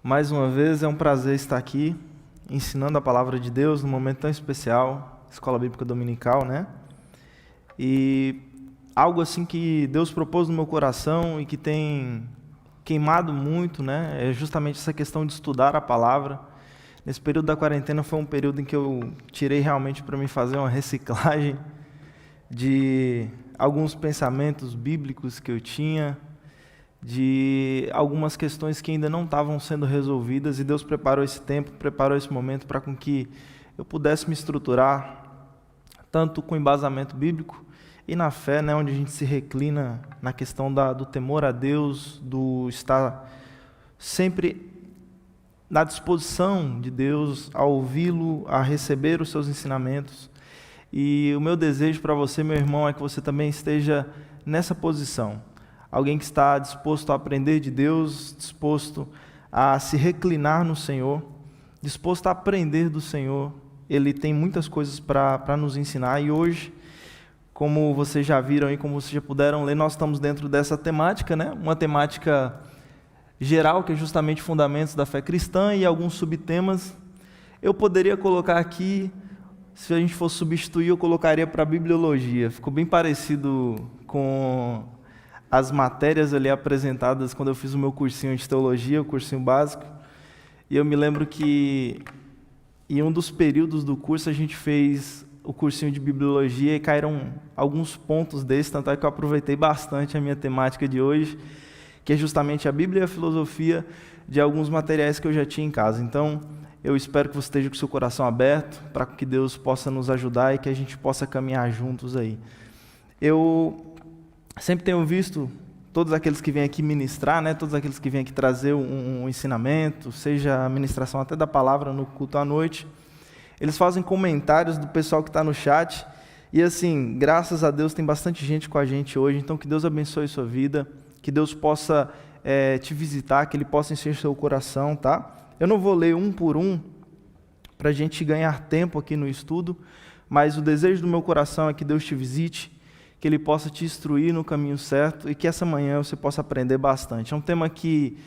Mais uma vez é um prazer estar aqui, ensinando a palavra de Deus num momento tão especial, Escola Bíblica Dominical, né? E algo assim que Deus propôs no meu coração e que tem queimado muito, né? É justamente essa questão de estudar a palavra. Nesse período da quarentena foi um período em que eu tirei realmente para me fazer uma reciclagem de alguns pensamentos bíblicos que eu tinha, de algumas questões que ainda não estavam sendo resolvidas, e Deus preparou esse tempo, preparou esse momento para com que eu pudesse me estruturar, tanto com embasamento bíblico e na fé, né, onde a gente se reclina na questão do temor a Deus, do estar sempre na disposição de Deus, a ouvi-lo, a receber os seus ensinamentos. E o meu desejo para você, meu irmão, é que você também esteja nessa posição. Alguém que está disposto a aprender de Deus, disposto a se reclinar no Senhor, disposto a aprender do Senhor. Ele tem muitas coisas para nos ensinar, e hoje, como vocês já viram e como vocês já puderam ler, nós estamos dentro dessa temática, né? Uma temática geral, que é justamente fundamentos da fé cristã e alguns subtemas. Eu poderia colocar aqui, se a gente fosse substituir, eu colocaria para a bibliologia. Ficou bem parecido com as matérias ali apresentadas quando eu fiz o meu cursinho de teologia, o cursinho básico. E eu me lembro que em um dos períodos do curso a gente fez o cursinho de bibliologia e caíram alguns pontos desses, tanto é que eu aproveitei bastante a minha temática de hoje, que é justamente a Bíblia e a filosofia de alguns materiais que eu já tinha em casa. Então, eu espero que você esteja com o seu coração aberto para que Deus possa nos ajudar e que a gente possa caminhar juntos aí. Eu sempre tenho visto todos aqueles que vêm aqui ministrar, né, todos aqueles que vêm aqui trazer um ensinamento, seja a ministração até da palavra no culto à noite, eles fazem comentários do pessoal que está no chat, e assim, graças a Deus tem bastante gente com a gente hoje, então que Deus abençoe sua vida, que Deus possa te visitar, que Ele possa encher seu coração, tá? Eu não vou ler um por um, para a gente ganhar tempo aqui no estudo, mas o desejo do meu coração é que Deus te visite, que Ele possa te instruir no caminho certo e que essa manhã você possa aprender bastante. É um tema que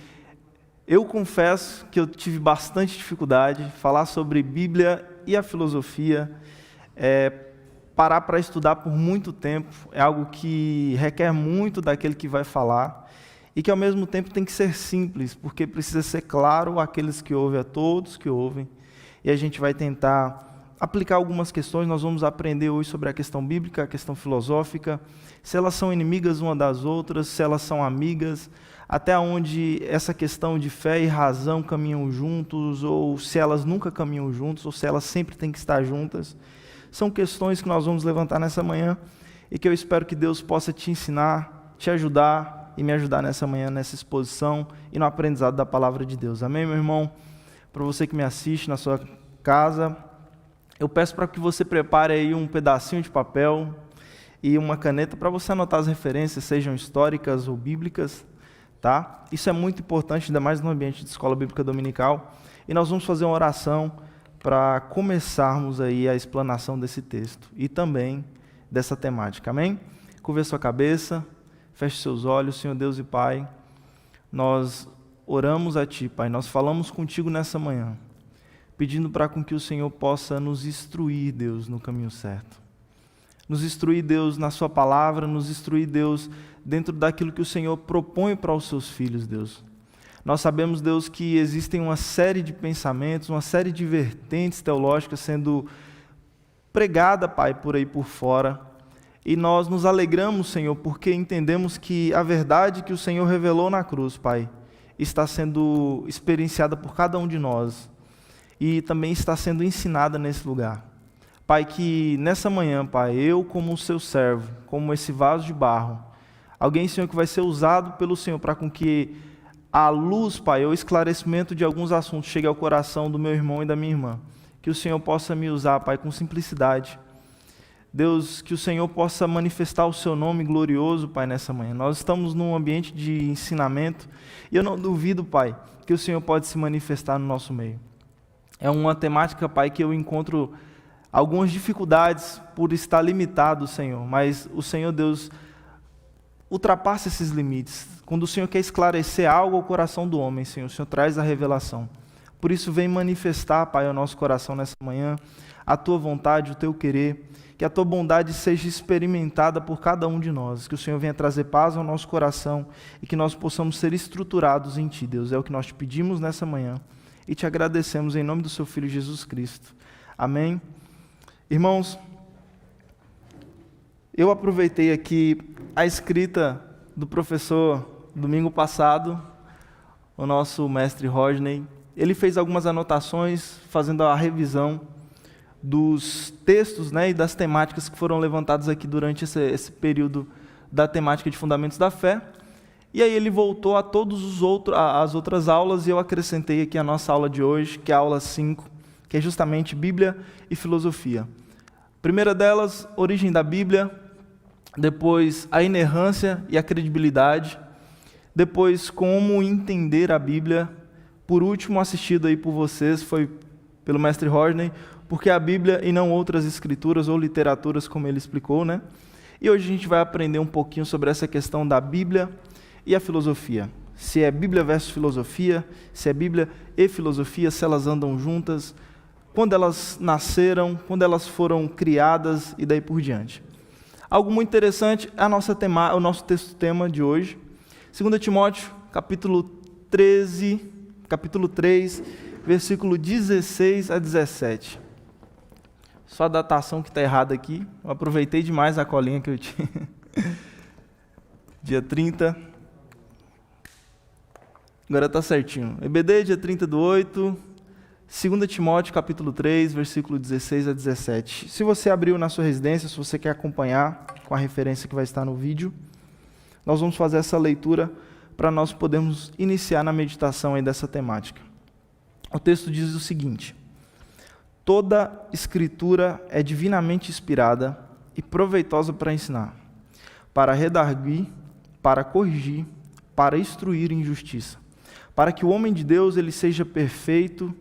eu confesso que eu tive bastante dificuldade, falar sobre Bíblia e a filosofia, parar para estudar por muito tempo, é algo que requer muito daquele que vai falar e que ao mesmo tempo tem que ser simples, porque precisa ser claro àqueles que ouvem, a todos que ouvem, e a gente vai tentar aplicar algumas questões. Nós vamos aprender hoje sobre a questão bíblica, a questão filosófica, se elas são inimigas uma das outras, se elas são amigas, até onde essa questão de fé e razão caminham juntos, ou se elas nunca caminham juntos, ou se elas sempre têm que estar juntas. São questões que nós vamos levantar nessa manhã e que eu espero que Deus possa te ensinar, te ajudar e me ajudar nessa manhã, nessa exposição e no aprendizado da palavra de Deus. Amém, meu irmão? Para você que me assiste na sua casa, eu peço para que você prepare aí um pedacinho de papel e uma caneta para você anotar as referências, sejam históricas ou bíblicas, tá? Isso é muito importante, ainda mais no ambiente de escola bíblica dominical. E nós vamos fazer uma oração para começarmos aí a explanação desse texto e também dessa temática, amém? Curva a sua cabeça, feche seus olhos. Senhor Deus e Pai, nós oramos a Ti, Pai, nós falamos contigo nessa manhã, pedindo para com que o Senhor possa nos instruir, Deus, no caminho certo. Nos instruir, Deus, na Sua palavra, nos instruir, Deus, dentro daquilo que o Senhor propõe para os Seus filhos, Deus. Nós sabemos, Deus, que existem uma série de pensamentos, uma série de vertentes teológicas sendo pregada, Pai, por aí por fora. E nós nos alegramos, Senhor, porque entendemos que a verdade que o Senhor revelou na cruz, Pai, está sendo experienciada por cada um de nós e também está sendo ensinada nesse lugar. Pai, que nessa manhã, Pai, eu como o Seu servo, como esse vaso de barro, alguém, Senhor, que vai ser usado pelo Senhor para com que a luz, Pai, ou esclarecimento de alguns assuntos chegue ao coração do meu irmão e da minha irmã. Que o Senhor possa me usar, Pai, com simplicidade. Deus, que o Senhor possa manifestar o Seu nome glorioso, Pai, nessa manhã. Nós estamos num ambiente de ensinamento e eu não duvido, Pai, que o Senhor pode se manifestar no nosso meio. É uma temática, Pai, que eu encontro algumas dificuldades por estar limitado, Senhor, mas o Senhor, Deus, ultrapassa esses limites. Quando o Senhor quer esclarecer algo ao coração do homem, Senhor, o Senhor traz a revelação. Por isso, vem manifestar, Pai, ao nosso coração nessa manhã, a Tua vontade, o Teu querer, que a Tua bondade seja experimentada por cada um de nós, que o Senhor venha trazer paz ao nosso coração e que nós possamos ser estruturados em Ti, Deus. É o que nós te pedimos nessa manhã e te agradecemos em nome do Seu Filho Jesus Cristo. Amém. Irmãos, eu aproveitei aqui a escrita do professor domingo passado, o nosso mestre Rodney. Ele fez algumas anotações, fazendo a revisão dos textos, né, e das temáticas que foram levantadas aqui durante esse período da temática de Fundamentos da Fé. E aí ele voltou a as outras aulas e eu acrescentei aqui a nossa aula de hoje, que é a aula 5, que é justamente Bíblia e Filosofia. Primeira delas, origem da Bíblia, depois a inerrância e a credibilidade, depois como entender a Bíblia, por último assistido aí por vocês, foi pelo mestre Rodney, porque a Bíblia e não outras escrituras ou literaturas, como ele explicou, né? E hoje a gente vai aprender um pouquinho sobre essa questão da Bíblia e a filosofia. Se é Bíblia versus filosofia, se é Bíblia e filosofia, se elas andam juntas, quando elas nasceram, quando elas foram criadas e daí por diante. Algo muito interessante é o nosso texto-tema de hoje, 2 Timóteo, capítulo 3, versículo 16 a 17. Só a datação que está errada aqui. Eu aproveitei demais a colinha que eu tinha. Dia 30. Agora está certinho. EBD, dia 30/8. 2 Timóteo, capítulo 3, versículo 16 a 17. Se você abriu na sua residência, se você quer acompanhar com a referência que vai estar no vídeo, nós vamos fazer essa leitura para nós podermos iniciar na meditação aí dessa temática. O texto diz o seguinte: toda escritura é divinamente inspirada e proveitosa para ensinar, para redarguir, para corrigir, para instruir em justiça, para que o homem de Deus ele seja perfeito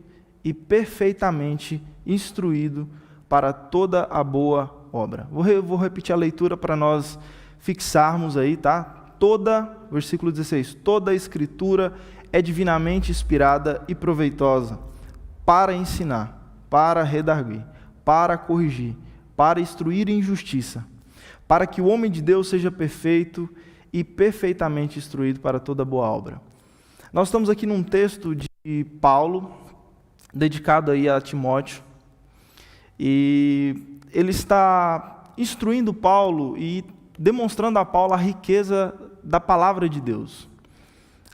e perfeitamente instruído para toda a boa obra. Vou repetir a leitura para nós fixarmos aí, tá? Versículo 16, toda a escritura é divinamente inspirada e proveitosa para ensinar, para redarguir, para corrigir, para instruir em justiça, para que o homem de Deus seja perfeito e perfeitamente instruído para toda boa obra. Nós estamos aqui num texto de Paulo, dedicado aí a Timóteo, e ele está instruindo Paulo e demonstrando a Paulo a riqueza da palavra de Deus,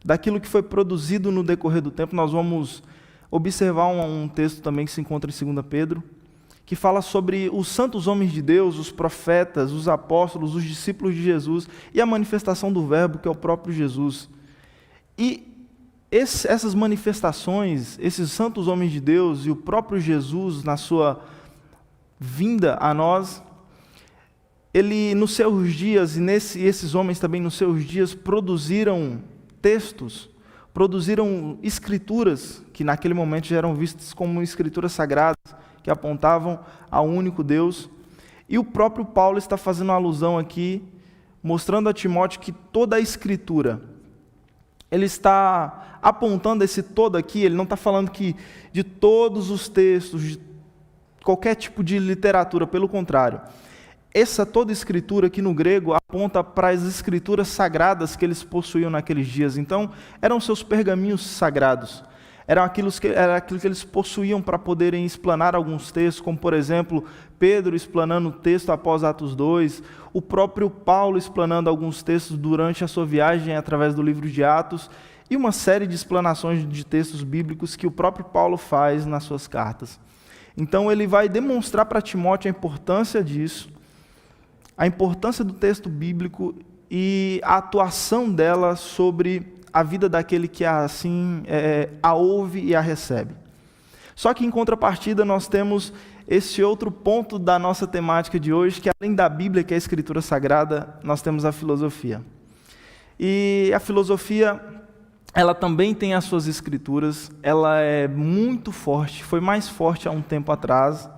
daquilo que foi produzido no decorrer do tempo. Nós vamos observar um texto também que se encontra em 2 Pedro, que fala sobre os santos homens de Deus, os profetas, os apóstolos, os discípulos de Jesus e a manifestação do Verbo, que é o próprio Jesus. E essas manifestações, esses santos homens de Deus e o próprio Jesus, na sua vinda a nós, ele nos seus dias, e esses homens também nos seus dias, produziram textos, produziram escrituras, que naquele momento já eram vistas como escrituras sagradas, que apontavam ao único Deus. E o próprio Paulo está fazendo uma alusão aqui, mostrando a Timóteo que toda a escritura, ele está apontando esse todo aqui, ele não está falando que de todos os textos, de qualquer tipo de literatura, pelo contrário. Essa toda escritura aqui no grego aponta para as escrituras sagradas que eles possuíam naqueles dias. Então, eram seus pergaminhos sagrados. Era aquilo que eles possuíam para poderem explanar alguns textos, como, por exemplo, Pedro explanando o texto após Atos 2, o próprio Paulo explanando alguns textos durante a sua viagem através do livro de Atos, e uma série de explanações de textos bíblicos que o próprio Paulo faz nas suas cartas. Então, ele vai demonstrar para Timóteo a importância disso, a importância do texto bíblico e a atuação dela sobre a vida daquele que assim a ouve e a recebe. Só que em contrapartida nós temos esse outro ponto da nossa temática de hoje, que além da Bíblia, que é a Escritura Sagrada, nós temos a filosofia. E a filosofia, ela também tem as suas escrituras, ela é muito forte, foi mais forte há um tempo atrás,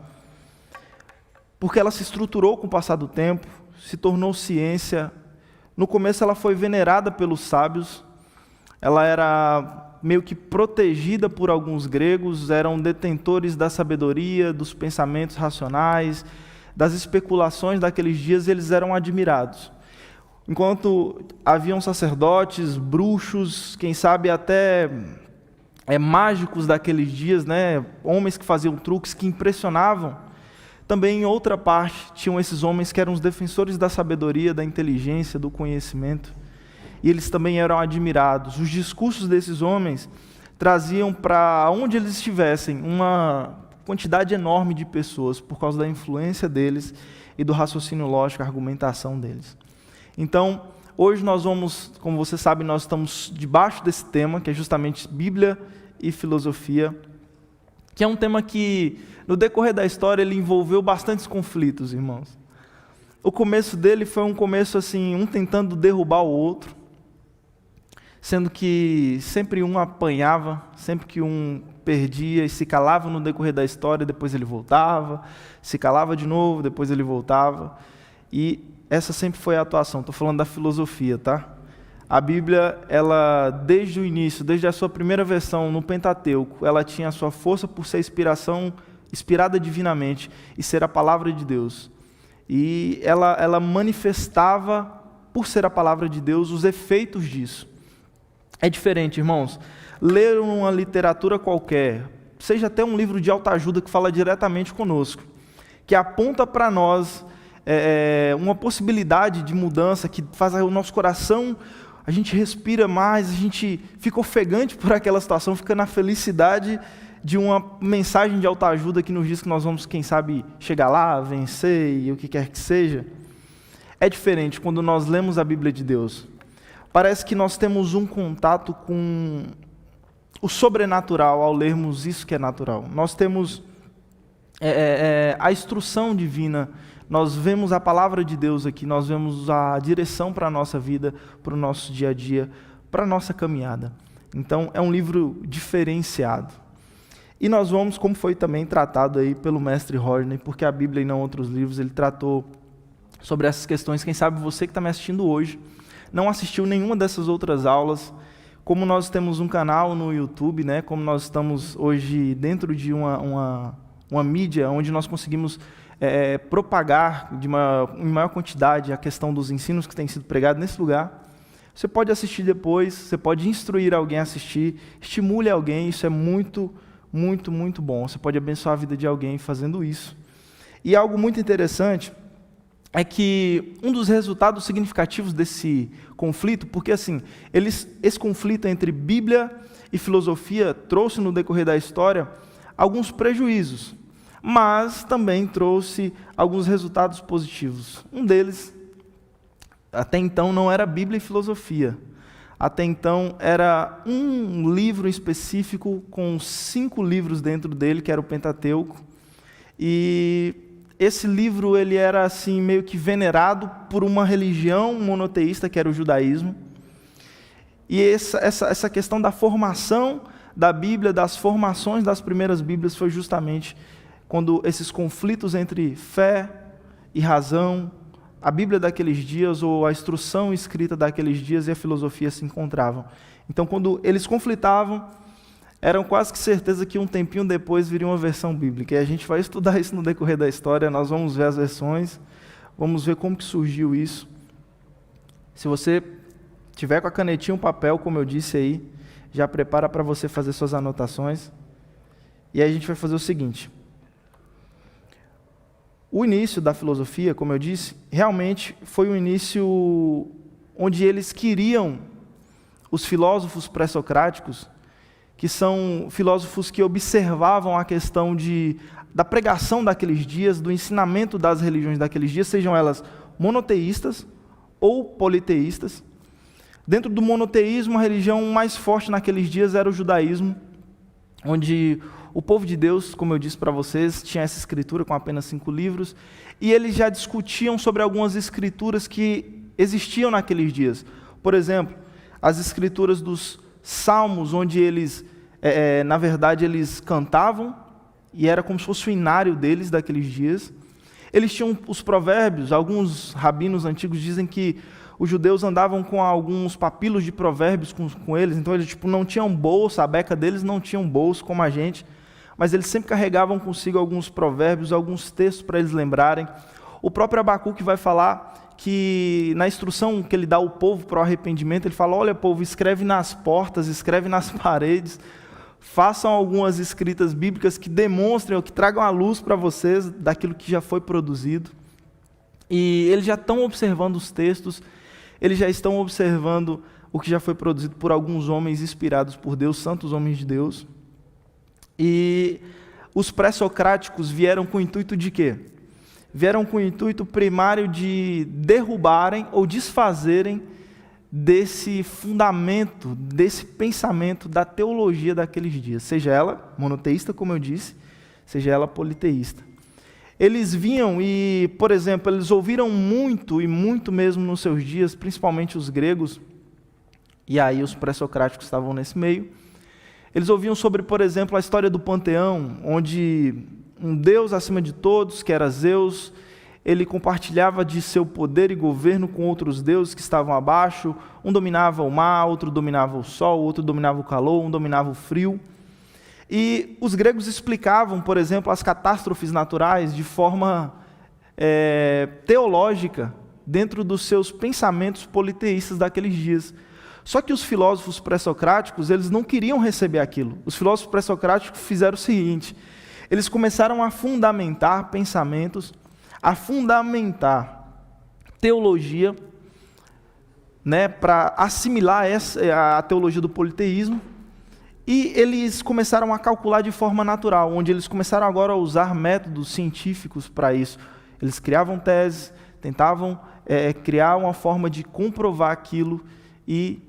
porque ela se estruturou com o passar do tempo, se tornou ciência, No começo ela foi venerada pelos sábios, ela era meio que protegida por alguns gregos, eram detentores da sabedoria, dos pensamentos racionais, das especulações daqueles dias, e eles eram admirados. Enquanto haviam sacerdotes, bruxos, quem sabe até mágicos daqueles dias, né? Homens que faziam truques que impressionavam, também em outra parte tinham esses homens que eram os defensores da sabedoria, da inteligência, do conhecimento, e eles também eram admirados. Os discursos desses homens traziam para onde eles estivessem uma quantidade enorme de pessoas, por causa da influência deles e do raciocínio lógico, a argumentação deles. Então, hoje nós vamos, como você sabe, nós estamos debaixo desse tema, que é justamente Bíblia e filosofia, que é um tema que, no decorrer da história, ele envolveu bastantes conflitos, irmãos. O começo dele foi um começo assim, um tentando derrubar o outro, sendo que sempre um apanhava, sempre que um perdia e se calava no decorrer da história, depois ele voltava, se calava de novo, depois ele voltava, e essa sempre foi a atuação. Estou falando da filosofia, tá? A Bíblia, ela, desde o início, desde a sua primeira versão no Pentateuco, ela tinha a sua força por ser inspirada divinamente e ser a palavra de Deus. E ela manifestava, por ser a palavra de Deus, os efeitos disso. É diferente, irmãos. Ler uma literatura qualquer, seja até um livro de autoajuda que fala diretamente conosco, que aponta para nós uma possibilidade de mudança, que faz o nosso coração, a gente respira mais, a gente fica ofegante por aquela situação, fica na felicidade de uma mensagem de autoajuda que nos diz que nós vamos, quem sabe, chegar lá, vencer e o que quer que seja. É diferente quando nós lemos a Bíblia de Deus. Parece que nós temos um contato com o sobrenatural ao lermos isso que é natural. Nós temos a instrução divina, nós vemos a palavra de Deus aqui, nós vemos a direção para a nossa vida, para o nosso dia a dia, para a nossa caminhada. Então, é um livro diferenciado. E nós vamos, como foi também tratado aí pelo mestre Rodney, porque a Bíblia e não outros livros, ele tratou sobre essas questões. Quem sabe você que está me assistindo hoje, não assistiu nenhuma dessas outras aulas, como nós temos um canal no YouTube, né, como nós estamos hoje dentro de uma mídia onde nós conseguimos propagar em maior quantidade a questão dos ensinos que têm sido pregados nesse lugar. Você pode assistir depois, você pode instruir alguém a assistir, estimule alguém, isso é muito, muito, muito bom. Você pode abençoar a vida de alguém fazendo isso. E algo muito interessante é que um dos resultados significativos desse conflito, porque assim, esse conflito entre Bíblia e filosofia trouxe no decorrer da história alguns prejuízos, mas também trouxe alguns resultados positivos. Um deles, até então, não era Bíblia e filosofia. Até então, era um livro específico com 5 livros dentro dele, que era o Pentateuco. E esse livro ele era assim, meio que venerado por uma religião monoteísta, que era o judaísmo. E essa questão da formação da Bíblia, das formações das primeiras Bíblias, foi justamente quando esses conflitos entre fé e razão, a Bíblia daqueles dias ou a instrução escrita daqueles dias e a filosofia se encontravam. Então, quando eles conflitavam, eram quase que certeza que um tempinho depois viria uma versão bíblica. E a gente vai estudar isso no decorrer da história, nós vamos ver as versões, vamos ver como que surgiu isso. Se você tiver com a canetinha e um papel, como eu disse aí, já prepara para você fazer suas anotações. E aí a gente vai fazer o seguinte. O início da filosofia, como eu disse, realmente foi um início onde eles queriam, os filósofos pré-socráticos, que são filósofos que observavam a questão da pregação daqueles dias, do ensinamento das religiões daqueles dias, sejam elas monoteístas ou politeístas. Dentro do monoteísmo, a religião mais forte naqueles dias era o judaísmo, onde o povo de Deus, como eu disse para vocês, tinha essa escritura com apenas 5 livros, e eles já discutiam sobre algumas escrituras que existiam naqueles dias. Por exemplo, as escrituras dos salmos, onde eles, na verdade, eles cantavam, e era como se fosse o inário deles daqueles dias. Eles tinham os provérbios, alguns rabinos antigos dizem que os judeus andavam com alguns papilos de provérbios com eles, então eles não tinham bolsa, a beca deles não tinha um bolso como a gente, mas eles sempre carregavam consigo alguns provérbios, alguns textos para eles lembrarem. O próprio Abacuque vai falar que na instrução que ele dá ao povo para o arrependimento, ele fala: olha, povo, escreve nas portas, escreve nas paredes, façam algumas escritas bíblicas que demonstrem ou que tragam a luz para vocês daquilo que já foi produzido. E eles já estão observando os textos, eles já estão observando o que já foi produzido por alguns homens inspirados por Deus, santos homens de Deus. E os pré-socráticos vieram com o intuito de quê? Vieram com o intuito primário de derrubarem ou desfazerem desse fundamento, desse pensamento da teologia daqueles dias, seja ela monoteísta, como eu disse, seja ela politeísta. Eles vinham e, por exemplo, eles ouviram muito, e muito mesmo nos seus dias, principalmente os gregos, e aí os pré-socráticos estavam nesse meio. Eles ouviam sobre, por exemplo, a história do panteão, onde um Deus acima de todos, que era Zeus, ele compartilhava de seu poder e governo com outros deuses que estavam abaixo. Um dominava o mar, outro dominava o sol, outro dominava o calor, um dominava o frio. E os gregos explicavam, por exemplo, as catástrofes naturais de forma teológica, dentro dos seus pensamentos politeístas daqueles dias. Só que os filósofos pré-socráticos, eles não queriam receber aquilo. Os filósofos pré-socráticos fizeram o seguinte: eles começaram a fundamentar pensamentos, a fundamentar teologia, para assimilar a teologia do politeísmo, e eles começaram a calcular de forma natural, onde eles começaram agora a usar métodos científicos para isso. Eles criavam teses, tentavam criar uma forma de comprovar aquilo, e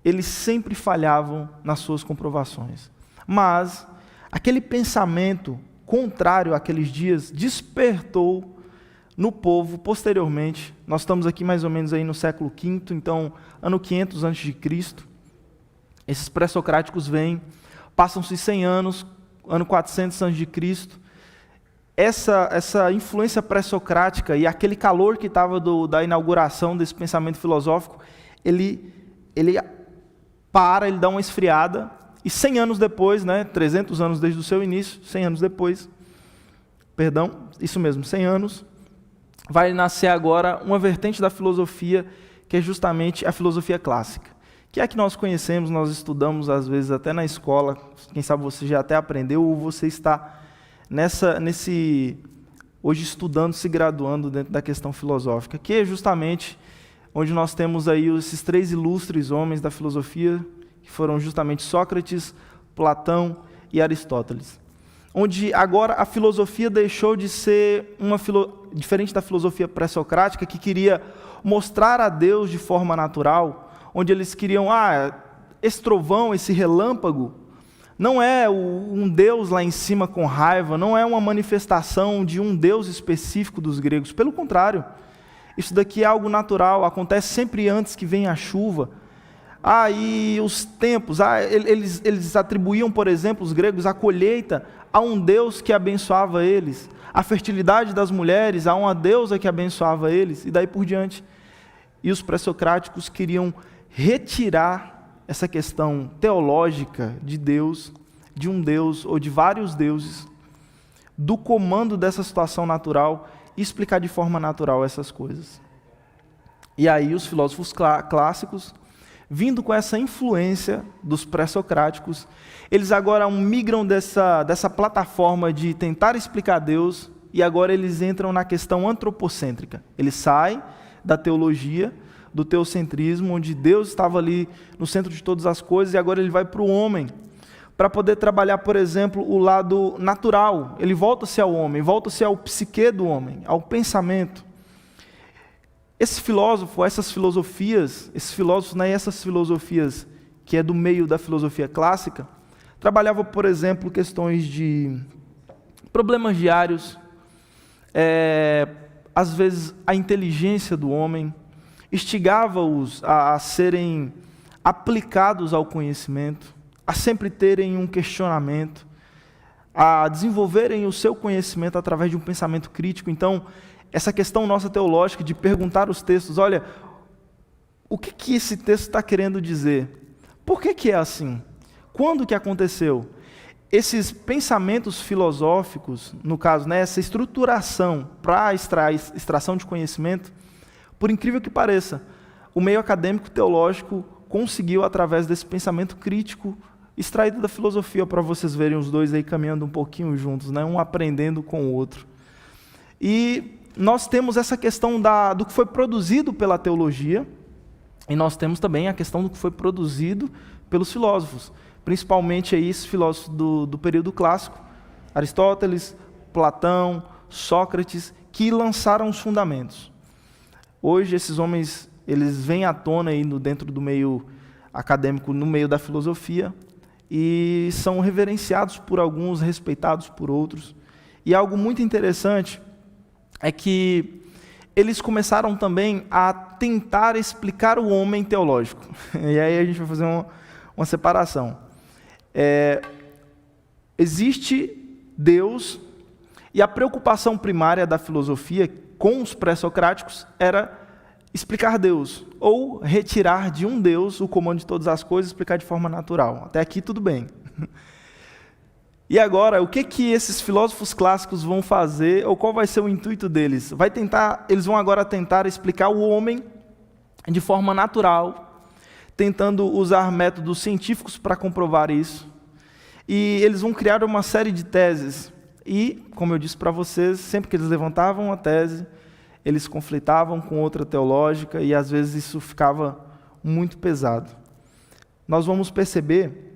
eles sempre falhavam nas suas comprovações. Mas aquele pensamento contrário àqueles dias despertou no povo posteriormente. Nós estamos aqui mais ou menos aí no século V, então ano 500 a.C. Esses pré-socráticos vêm, passam-se 100 anos, ano 400 a.C. Essa influência pré-socrática e aquele calor que estava da inauguração desse pensamento filosófico, ele dá uma esfriada, e 100 anos depois, 300 anos desde o seu início, 100 anos depois, 100 anos, vai nascer agora uma vertente da filosofia, que é justamente a filosofia clássica, que é a que nós conhecemos, nós estudamos às vezes até na escola, quem sabe você já até aprendeu, ou você está hoje estudando, se graduando dentro da questão filosófica, que é justamente onde nós temos aí esses 3 ilustres homens da filosofia, que foram justamente Sócrates, Platão e Aristóteles. Onde agora a filosofia deixou de ser diferente da filosofia pré-socrática, que queria mostrar a Deus de forma natural, onde eles queriam, esse trovão, esse relâmpago, não é um Deus lá em cima com raiva, não é uma manifestação de um Deus específico dos gregos, pelo contrário, isso daqui é algo natural, acontece sempre antes que venha a chuva. E os tempos, eles atribuíam, por exemplo, os gregos, a colheita a um Deus que abençoava eles, a fertilidade das mulheres a uma deusa que abençoava eles, e daí por diante. E os pré-socráticos queriam retirar essa questão teológica de Deus, de um Deus ou de vários deuses, do comando dessa situação natural, e explicar de forma natural essas coisas. E aí os filósofos clássicos, vindo com essa influência dos pré-socráticos, eles agora migram dessa plataforma de tentar explicar Deus, e agora eles entram na questão antropocêntrica. Eles saem da teologia, do teocentrismo, onde Deus estava ali no centro de todas as coisas, e agora ele vai para o homem, para poder trabalhar, por exemplo, o lado natural. Ele volta-se ao homem, volta-se ao psique do homem, ao pensamento. Esse filósofo, essas filosofias, essas filosofias que é do meio da filosofia clássica, trabalhava, por exemplo, questões de problemas diários, às vezes a inteligência do homem, instigava-os a serem aplicados ao conhecimento, a sempre terem um questionamento, a desenvolverem o seu conhecimento através de um pensamento crítico. Então, essa questão nossa teológica de perguntar os textos, olha, o que esse texto está querendo dizer? Por que é assim? Quando que aconteceu? Esses pensamentos filosóficos, no caso, né, essa estruturação para a extração de conhecimento, por incrível que pareça, o meio acadêmico teológico conseguiu, através desse pensamento crítico, extraído da filosofia, para vocês verem os dois aí caminhando um pouquinho juntos, né, um aprendendo com o outro. E nós temos essa questão do que foi produzido pela teologia, e nós temos também a questão do que foi produzido pelos filósofos, principalmente aí esses filósofos do período clássico, Aristóteles, Platão, Sócrates, que lançaram os fundamentos. Hoje esses homens, eles vêm à tona aí dentro do meio acadêmico, no meio da filosofia, e são reverenciados por alguns, respeitados por outros. E algo muito interessante é que eles começaram também a tentar explicar o homem teológico. E aí a gente vai fazer uma separação. Existe Deus, e a preocupação primária da filosofia com os pré-socráticos era explicar Deus, ou retirar de um Deus o comando de todas as coisas e explicar de forma natural. Até aqui tudo bem. E agora, o que esses filósofos clássicos vão fazer, ou qual vai ser o intuito deles? Eles vão agora tentar explicar o homem de forma natural, tentando usar métodos científicos para comprovar isso. E eles vão criar uma série de teses. E, como eu disse para vocês, sempre que eles levantavam uma tese, eles conflitavam com outra teológica, e às vezes isso ficava muito pesado. Nós vamos perceber,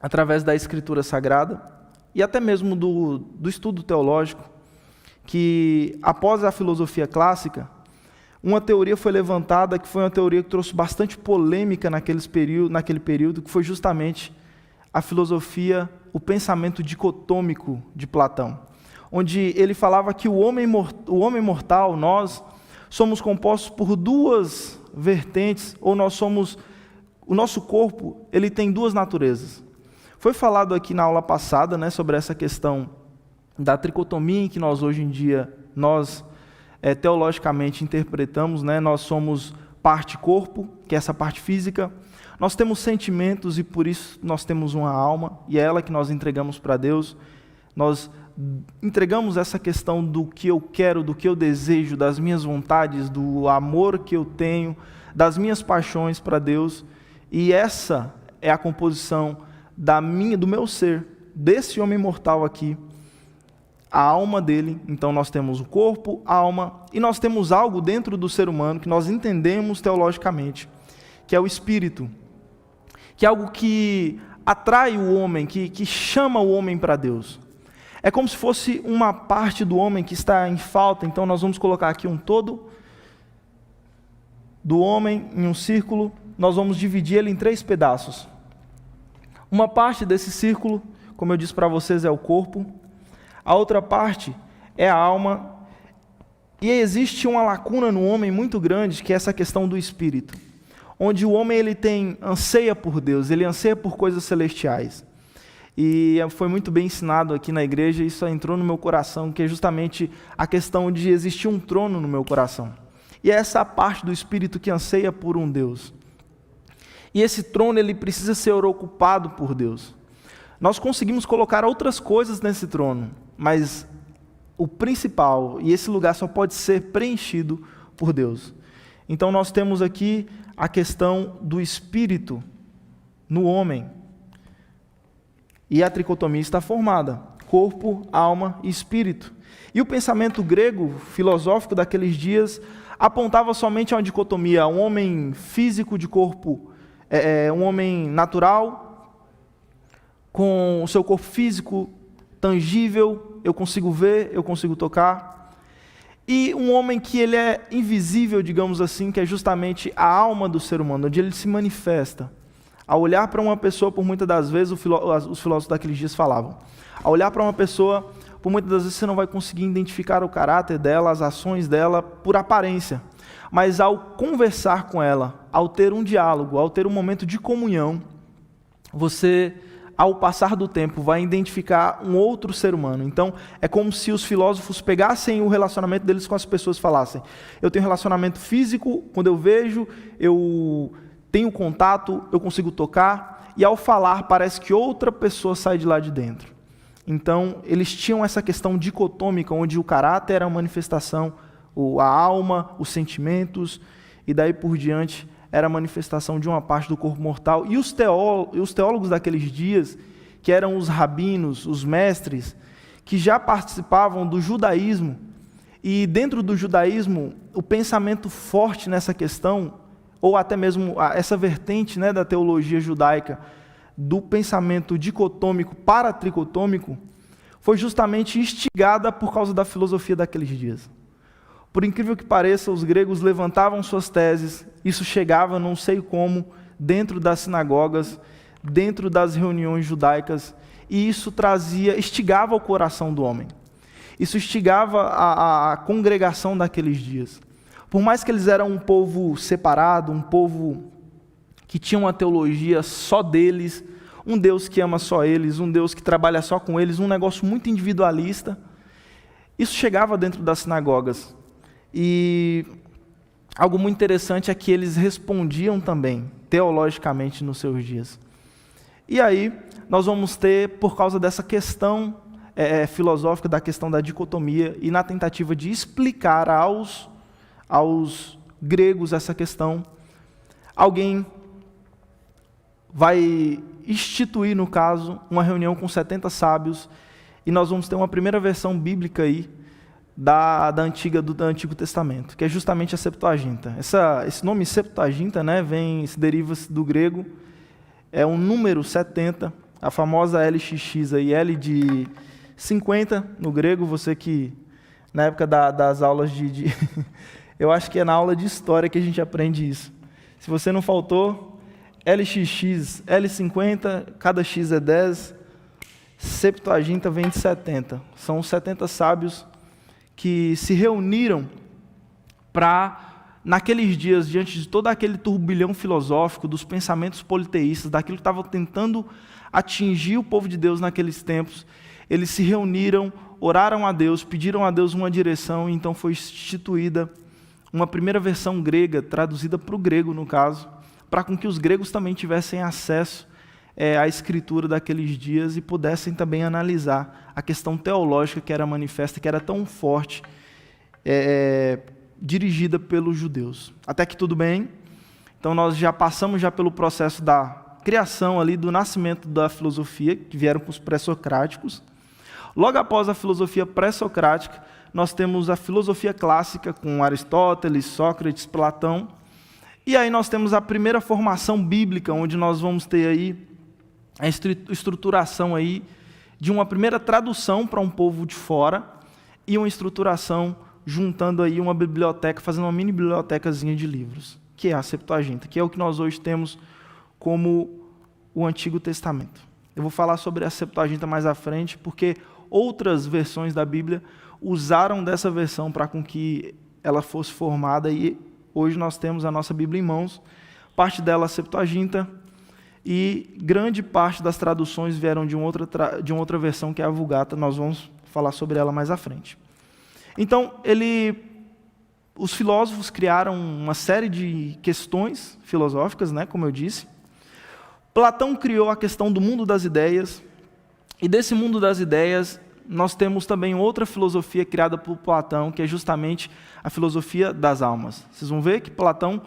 através da Escritura Sagrada, e até mesmo do estudo teológico, que após a filosofia clássica, uma teoria foi levantada, que foi uma teoria que trouxe bastante polêmica naquele período, que foi justamente a filosofia, o pensamento dicotômico de Platão, onde ele falava que o homem mortal, nós, somos compostos por duas vertentes, ou o nosso corpo, ele tem duas naturezas. Foi falado aqui na aula passada, né, sobre essa questão da tricotomia, em que nós hoje em dia, teologicamente interpretamos, né, nós somos parte corpo, que é essa parte física, nós temos sentimentos e por isso nós temos uma alma, e é ela que nós entregamos para Deus. Nós entregamos essa questão do que eu quero, do que eu desejo, das minhas vontades, do amor que eu tenho, das minhas paixões para Deus, e essa é a composição do meu ser, desse homem mortal aqui, a alma dele. Então nós temos o corpo, a alma, e nós temos algo dentro do ser humano que nós entendemos teologicamente, que é o espírito, que é algo que atrai o homem, que chama o homem para Deus. É como se fosse uma parte do homem que está em falta. Então nós vamos colocar aqui um todo do homem em um círculo, nós vamos dividir ele em 3 pedaços. Uma parte desse círculo, como eu disse para vocês, é o corpo. A outra parte é a alma. E existe uma lacuna no homem muito grande, que é essa questão do espírito, onde o homem anseia por Deus, ele anseia por coisas celestiais. E foi muito bem ensinado aqui na igreja, e isso entrou no meu coração, que é justamente a questão de existir um trono no meu coração. E é essa parte do espírito que anseia por um Deus. E esse trono, ele precisa ser ocupado por Deus. Nós conseguimos colocar outras coisas nesse trono, mas o principal, e esse lugar só pode ser preenchido por Deus. Então nós temos aqui a questão do espírito no homem. E a tricotomia está formada: corpo, alma e espírito. E o pensamento grego, filosófico daqueles dias, apontava somente a uma dicotomia: um homem físico de corpo, um homem natural, com o seu corpo físico tangível, eu consigo ver, eu consigo tocar, e um homem que ele é invisível, digamos assim, que é justamente a alma do ser humano, onde ele se manifesta. Ao olhar para uma pessoa, por muitas das vezes, os filósofos daqueles dias falavam, ao olhar para uma pessoa, por muitas das vezes você não vai conseguir identificar o caráter dela, as ações dela, por aparência. Mas ao conversar com ela, ao ter um diálogo, ao ter um momento de comunhão, você ao passar do tempo, vai identificar um outro ser humano. Então, é como se os filósofos pegassem o relacionamento deles com as pessoas e falassem: eu tenho relacionamento físico, quando eu vejo, eu tenho contato, eu consigo tocar, e ao falar parece que outra pessoa sai de lá de dentro. Então, eles tinham essa questão dicotômica, onde o caráter era a manifestação, a alma, os sentimentos, e daí por diante era a manifestação de uma parte do corpo mortal. E os teólogos daqueles dias, que eram os rabinos, os mestres, que já participavam do judaísmo, e dentro do judaísmo, o pensamento forte nessa questão, ou até mesmo essa vertente, né, da teologia judaica, do pensamento dicotômico para tricotômico, foi justamente instigada por causa da filosofia daqueles dias. Por incrível que pareça, os gregos levantavam suas teses, isso chegava, não sei como, dentro das sinagogas, dentro das reuniões judaicas, e isso instigava o coração do homem. Isso instigava a congregação daqueles dias. Por mais que eles eram um povo separado, um povo que tinha uma teologia só deles, um Deus que ama só eles, um Deus que trabalha só com eles, um negócio muito individualista, isso chegava dentro das sinagogas. E algo muito interessante é que eles respondiam também, teologicamente, nos seus dias. E aí, nós vamos ter, por causa dessa questão filosófica, da questão da dicotomia, e na tentativa de explicar aos gregos essa questão, alguém vai instituir, no caso, uma reunião com 70 sábios, e nós vamos ter uma primeira versão bíblica aí, do Antigo Testamento, que é justamente a Septuaginta. Esse nome Septuaginta, né, deriva-se do grego, é um número 70, a famosa LXX, aí, L de 50 no grego, você que, na época das aulas eu acho que é na aula de história que a gente aprende isso. Se você não faltou, LXX, L50, cada X é 10, Septuaginta vem de 70. São os 70 sábios que se reuniram para, naqueles dias, diante de todo aquele turbilhão filosófico, dos pensamentos politeístas, daquilo que estava tentando atingir o povo de Deus naqueles tempos, eles se reuniram, oraram a Deus, pediram a Deus uma direção, e então foi instituída uma primeira versão grega, traduzida para o grego, no caso, para com que os gregos também tivessem acesso à escritura daqueles dias e pudessem também analisar a questão teológica que era manifesta, que era tão forte, dirigida pelos judeus. Até que tudo bem. Então nós já passamos pelo processo da criação ali, do nascimento da filosofia, que vieram com os pré-socráticos. Logo após a filosofia pré-socrática, nós temos a filosofia clássica com Aristóteles, Sócrates, Platão. E aí nós temos a primeira formação bíblica, onde nós vamos ter aí a estruturação aí de uma primeira tradução para um povo de fora e uma estruturação juntando aí uma biblioteca, fazendo uma mini bibliotecazinha de livros, que é a Septuaginta, que é o que nós hoje temos como o Antigo Testamento. Eu vou falar sobre a Septuaginta mais à frente, porque outras versões da Bíblia usaram dessa versão para com que ela fosse formada, e hoje nós temos a nossa Bíblia em mãos, parte dela a Septuaginta, e grande parte das traduções vieram de uma outra versão, que é a Vulgata. Nós vamos falar sobre ela mais à frente. Então, os filósofos criaram uma série de questões filosóficas, né, como eu disse. Platão criou a questão do mundo das ideias, e desse mundo das ideias nós temos também outra filosofia criada por Platão, que é justamente a filosofia das almas. Vocês vão ver que Platão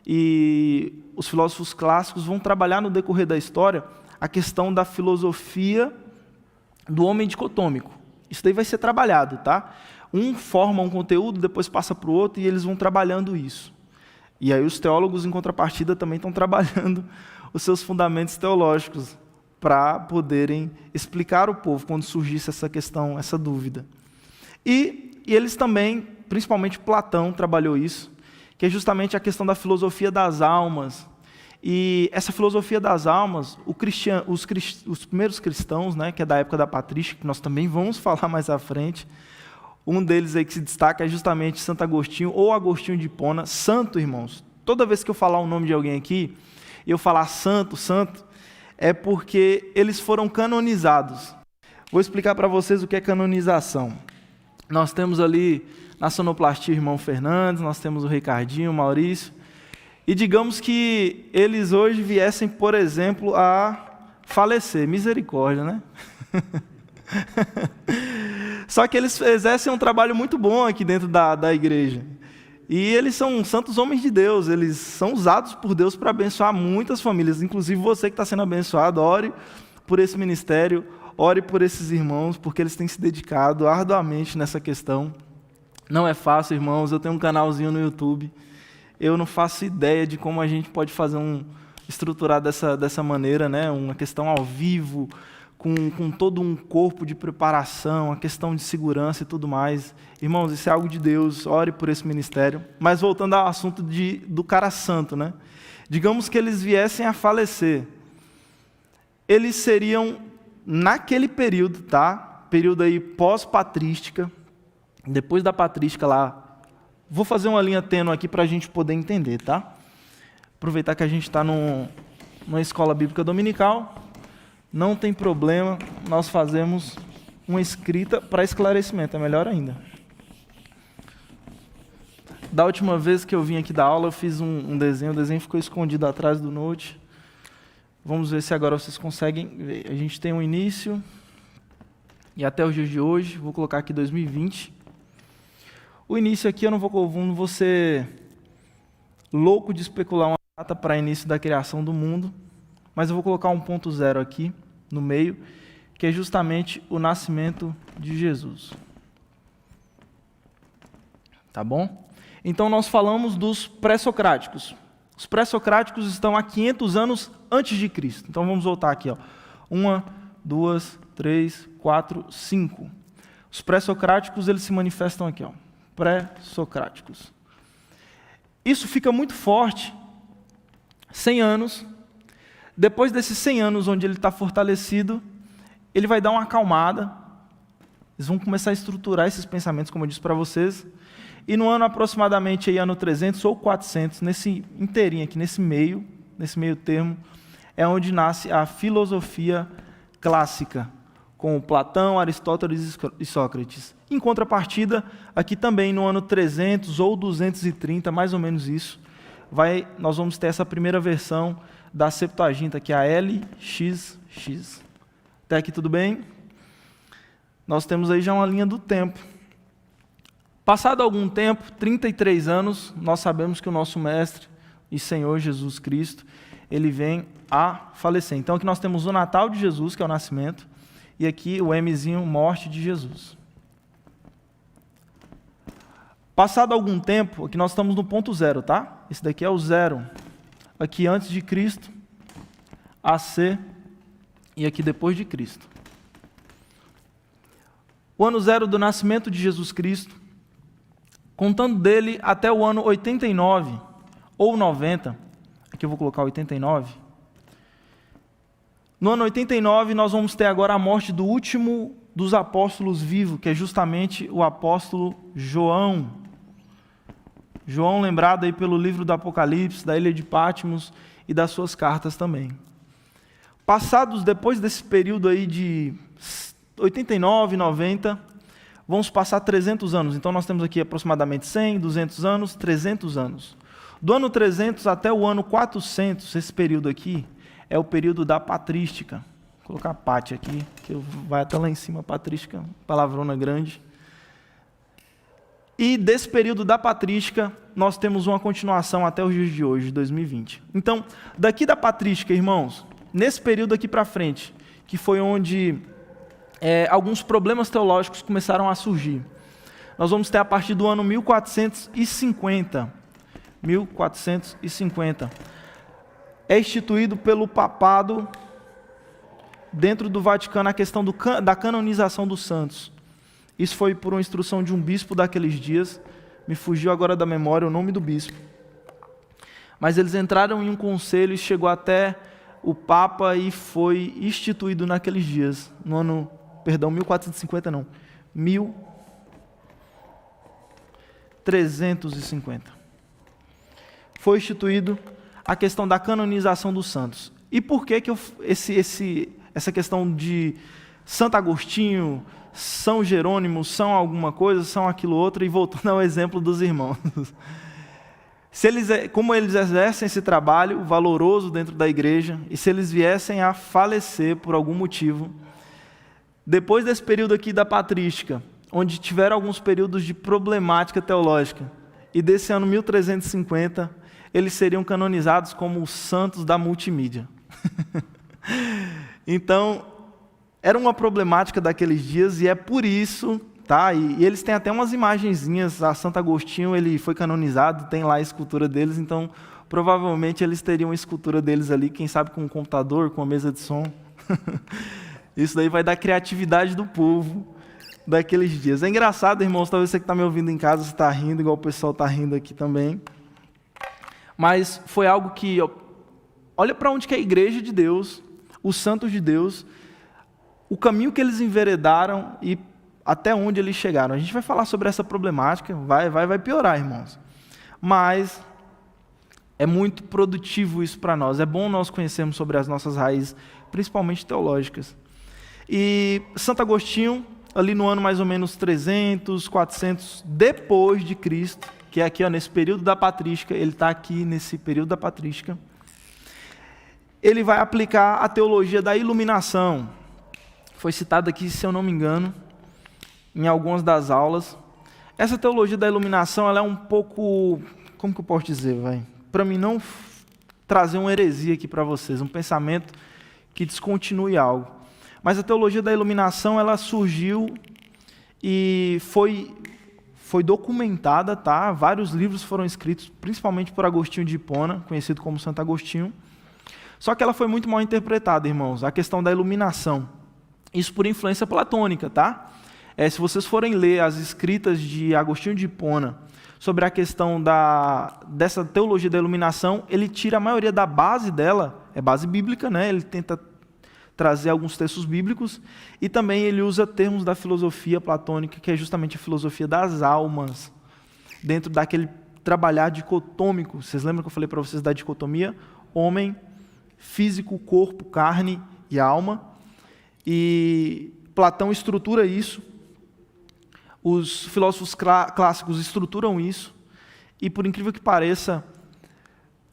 e os filósofos clássicos vão trabalhar no decorrer da história a questão da filosofia do homem dicotômico. Isso daí vai ser trabalhado, tá? Um forma um conteúdo, depois passa para o outro, e eles vão trabalhando isso. E aí os teólogos, em contrapartida, também estão trabalhando os seus fundamentos teológicos para poderem explicar ao povo quando surgisse essa questão, essa dúvida. E eles também, principalmente Platão, trabalhou isso, que é justamente a questão da filosofia das almas. E essa filosofia das almas, os primeiros cristãos, né, que é da época da patrística, que nós também vamos falar mais à frente, um deles aí que se destaca é justamente Santo Agostinho, ou Agostinho de Hipona. Santo, irmãos, toda vez que eu falar o nome de alguém aqui, e eu falar santo, é porque eles foram canonizados. Vou explicar para vocês o que é canonização. Nós temos ali na sonoplastia o irmão Fernandes, nós temos o Ricardinho, o Maurício, e digamos que eles hoje viessem, por exemplo, a falecer. Misericórdia, né? Só que eles exercem um trabalho muito bom aqui dentro da igreja. E eles são santos homens de Deus, eles são usados por Deus para abençoar muitas famílias. Inclusive você que está sendo abençoado, ore por esse ministério, ore por esses irmãos, porque eles têm se dedicado arduamente nessa questão. Não é fácil, irmãos, eu tenho um canalzinho no YouTube, eu não faço ideia de como a gente pode fazer estruturar dessa maneira, né? Uma questão ao vivo, com todo um corpo de preparação, a questão de segurança e tudo mais. Irmãos, isso é algo de Deus, ore por esse ministério. Mas voltando ao assunto do cara santo, né? Digamos que eles viessem a falecer. Eles seriam, naquele período, tá? Período aí pós-patrística, depois da patrística lá. Vou fazer uma linha tênue aqui para a gente poder entender, tá? Aproveitar que a gente está numa escola bíblica dominical. Não tem problema, nós fazemos uma escrita para esclarecimento, é melhor ainda. Da última vez que eu vim aqui dar aula, eu fiz um desenho, o desenho ficou escondido atrás do note. Vamos ver se agora vocês conseguem ver. A gente tem um início, e até os dias de hoje, vou colocar aqui 2020. O início aqui eu não vou ser louco de especular uma data para início da criação do mundo, mas eu vou colocar um ponto zero aqui, no meio, que é justamente o nascimento de Jesus. Tá bom? Então nós falamos dos pré-socráticos. Os pré-socráticos estão há 500 anos antes de Cristo. Então vamos voltar aqui. 1, 2, 3, 4, 5. Os pré-socráticos, eles se manifestam aqui. Pré-socráticos. Isso fica muito forte. 100 anos. Depois desses 100 anos onde ele está fortalecido, ele vai dar uma acalmada. Eles vão começar a estruturar esses pensamentos, como eu disse para vocês. E no ano aproximadamente, aí, ano 300 ou 400, nesse inteirinho aqui, nesse meio termo, é onde nasce a filosofia clássica, com Platão, Aristóteles e Sócrates. Em contrapartida, aqui também no ano 300 ou 230, mais ou menos isso, nós vamos ter essa primeira versão da Septuaginta, que é a LXX. Até aqui tudo bem? Nós temos aí já uma linha do tempo. Passado algum tempo, 33 anos, nós sabemos que o nosso Mestre e Senhor Jesus Cristo, ele vem a falecer. Então aqui nós temos o Natal de Jesus, que é o nascimento, e aqui o Mzinho, morte de Jesus. Passado algum tempo, aqui nós estamos no ponto zero, tá? Esse daqui é o zero. Aqui antes de Cristo, AC, e aqui depois de Cristo. O ano zero do nascimento de Jesus Cristo, contando dele até o ano 89 ou 90, aqui eu vou colocar 89. No ano 89 nós vamos ter agora a morte do último dos apóstolos vivos, que é justamente o apóstolo João. João, lembrado aí pelo livro do Apocalipse, da ilha de Patmos e das suas cartas também. Passados depois desse período aí de 89, 90, vamos passar 300 anos. Então nós temos aqui aproximadamente 100, 200 anos, 300 anos. Do ano 300 até o ano 400, esse período aqui, é o período da patrística. Vou colocar a pátria aqui, que vai até lá em cima, patrística, palavrona grande. E desse período da patrística, nós temos uma continuação até os dias de hoje, 2020. Então, daqui da patrística, irmãos, nesse período aqui para frente, que foi onde alguns problemas teológicos começaram a surgir, nós vamos ter a partir do ano 1450. 1450. É instituído pelo papado, dentro do Vaticano, a questão da canonização dos santos. Isso foi por uma instrução de um bispo daqueles dias, me fugiu agora da memória o nome do bispo. Mas eles entraram em um conselho e chegou até o Papa e foi instituído naqueles dias, no ano, 1450 não, 1350. Foi instituído a questão da canonização dos santos. E por que essa questão de Santo Agostinho, São Jerônimo, são alguma coisa, são aquilo outro, e voltando ao exemplo dos irmãos. Como eles exercem esse trabalho valoroso dentro da igreja, e se eles viessem a falecer por algum motivo, depois desse período aqui da patrística, onde tiveram alguns períodos de problemática teológica, e desse ano 1350, eles seriam canonizados como os santos da multimídia. Então, era uma problemática daqueles dias, e é por isso, tá? E eles têm até umas imagenzinhas. A Santo Agostinho, ele foi canonizado, tem lá a escultura deles, então provavelmente eles teriam a escultura deles ali, quem sabe com um computador, com uma mesa de som. Isso daí vai dar criatividade do povo daqueles dias. É engraçado, irmãos, talvez você que está me ouvindo em casa, você está rindo, igual o pessoal está rindo aqui também. Mas foi algo que, olha para onde que é a igreja de Deus, os santos de Deus, o caminho que eles enveredaram e até onde eles chegaram. A gente vai falar sobre essa problemática, vai piorar, irmãos. Mas é muito produtivo isso para nós. É bom nós conhecermos sobre as nossas raízes, principalmente teológicas. E Santo Agostinho, ali no ano mais ou menos 300, 400 depois de Cristo, que é aqui nesse período da patrística, ele está aqui nesse período da patrística, ele vai aplicar a teologia da iluminação. Foi citado aqui, se eu não me engano, em algumas das aulas. Essa teologia da iluminação, ela é um pouco, como que eu posso dizer, para mim não trazer uma heresia aqui para vocês, um pensamento que descontinue algo. Mas a teologia da iluminação, ela surgiu e foi documentada, tá? Vários livros foram escritos, principalmente por Agostinho de Hipona, conhecido como Santo Agostinho. Só que ela foi muito mal interpretada, irmãos, a questão da iluminação. Isso por influência platônica, tá? Se vocês forem ler as escritas de Agostinho de Hipona sobre a questão dessa teologia da iluminação, ele tira a maioria da base dela, é base bíblica, né? Ele tenta trazer alguns textos bíblicos, e também ele usa termos da filosofia platônica, que é justamente a filosofia das almas, dentro daquele trabalhar dicotômico. Vocês lembram que eu falei para vocês da dicotomia? Homem, físico, corpo, carne e alma. E Platão estrutura isso, os filósofos clássicos estruturam isso, e por incrível que pareça,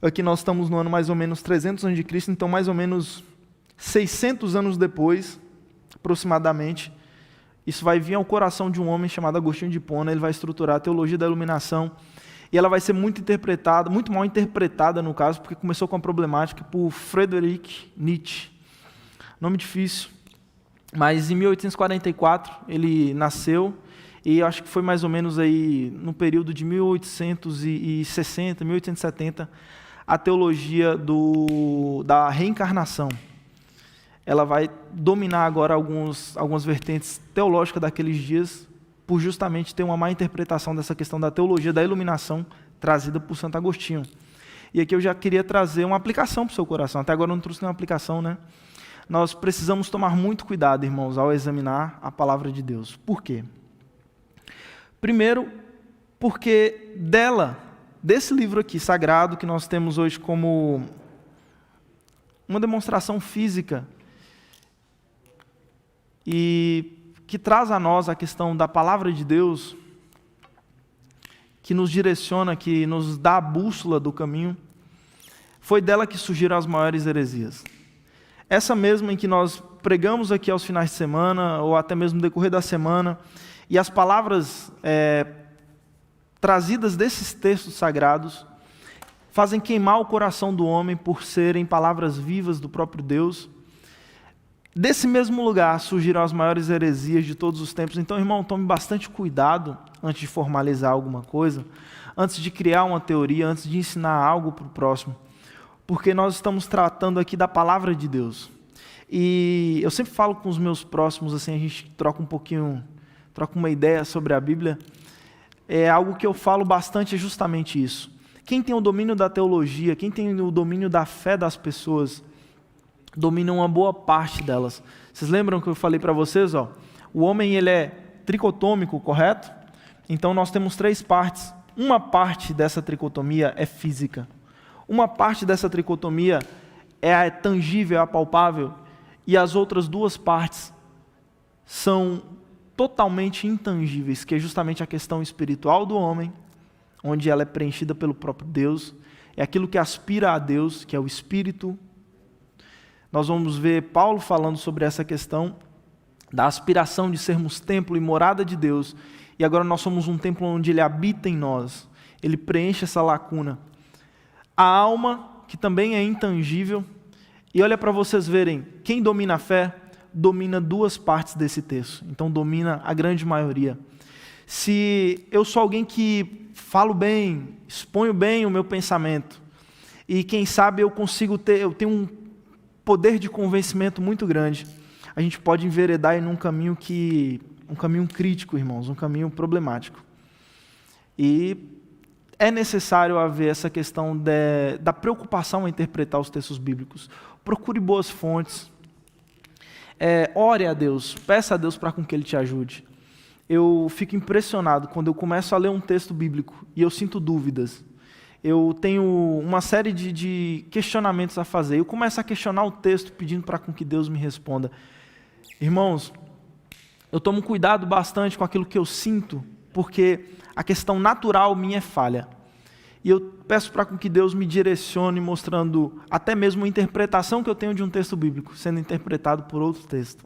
aqui nós estamos no ano mais ou menos 300 a.C., então mais ou menos 600 anos depois, aproximadamente, isso vai vir ao coração de um homem chamado Agostinho de Hipona. Ele vai estruturar a teologia da iluminação, e ela vai ser muito mal interpretada no caso, porque começou com a problemática por Friedrich Nietzsche. Nome difícil, mas em 1844 ele nasceu, e eu acho que foi mais ou menos aí no período de 1860, 1870, a teologia da reencarnação. Ela vai dominar agora algumas vertentes teológicas daqueles dias, por justamente ter uma má interpretação dessa questão da teologia da iluminação trazida por Santo Agostinho. E aqui eu já queria trazer uma aplicação para o seu coração. Até agora eu não trouxe nenhuma aplicação, né? Nós precisamos tomar muito cuidado, irmãos, ao examinar a palavra de Deus. Por quê? Primeiro, porque desse livro aqui, sagrado, que nós temos hoje como uma demonstração física, e que traz a nós a questão da palavra de Deus, que nos direciona, que nos dá a bússola do caminho, foi dela que surgiram as maiores heresias. Essa mesma em que nós pregamos aqui aos finais de semana, ou até mesmo no decorrer da semana, e as palavras trazidas desses textos sagrados fazem queimar o coração do homem por serem palavras vivas do próprio Deus. Desse mesmo lugar surgiram as maiores heresias de todos os tempos. Então, irmão, tome bastante cuidado antes de formalizar alguma coisa, antes de criar uma teoria, antes de ensinar algo para o próximo, porque nós estamos tratando aqui da palavra de Deus. E eu sempre falo com os meus próximos, assim, a gente troca uma ideia sobre a Bíblia. É algo que eu falo bastante, é justamente isso. Quem tem o domínio da teologia, quem tem o domínio da fé das pessoas, domina uma boa parte delas. Vocês lembram que eu falei para vocês? O homem ele é tricotômico, correto? Então nós temos 3 partes. Uma parte dessa tricotomia é física. Uma parte dessa tricotomia é tangível, é palpável, e as outras duas partes são totalmente intangíveis, que é justamente a questão espiritual do homem, onde ela é preenchida pelo próprio Deus, é aquilo que aspira a Deus, que é o Espírito. Nós vamos ver Paulo falando sobre essa questão da aspiração de sermos templo e morada de Deus, e agora nós somos um templo onde Ele habita em nós, Ele preenche essa lacuna. A alma, que também é intangível, e olha para vocês verem, quem domina a fé, domina duas partes desse texto, então domina a grande maioria. Se eu sou alguém que falo bem, exponho bem o meu pensamento, e quem sabe eu tenho um poder de convencimento muito grande, a gente pode enveredar em um caminho crítico, irmãos, um caminho problemático. E é necessário haver essa questão da preocupação em interpretar os textos bíblicos. Procure boas fontes, ore a Deus, peça a Deus para com que Ele te ajude. Eu fico impressionado quando eu começo a ler um texto bíblico e eu sinto dúvidas. Eu tenho uma série de questionamentos a fazer. Eu começo a questionar o texto pedindo para com que Deus me responda. Irmãos, eu tomo cuidado bastante com aquilo que eu sinto, porque a questão natural minha é falha. E eu peço para que Deus me direcione, mostrando até mesmo a interpretação que eu tenho de um texto bíblico, sendo interpretado por outro texto.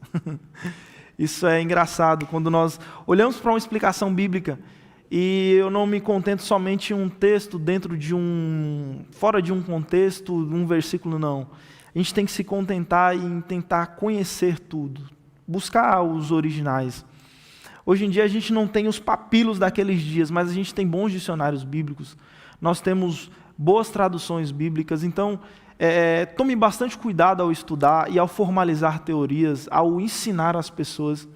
Isso é engraçado, quando nós olhamos para uma explicação bíblica, e eu não me contento somente em um texto fora de um contexto, um versículo, não. A gente tem que se contentar em tentar conhecer tudo, buscar os originais. Hoje em dia a gente não tem os papilos daqueles dias, mas a gente tem bons dicionários bíblicos, nós temos boas traduções bíblicas, então tome bastante cuidado ao estudar e ao formalizar teorias, ao ensinar as pessoas.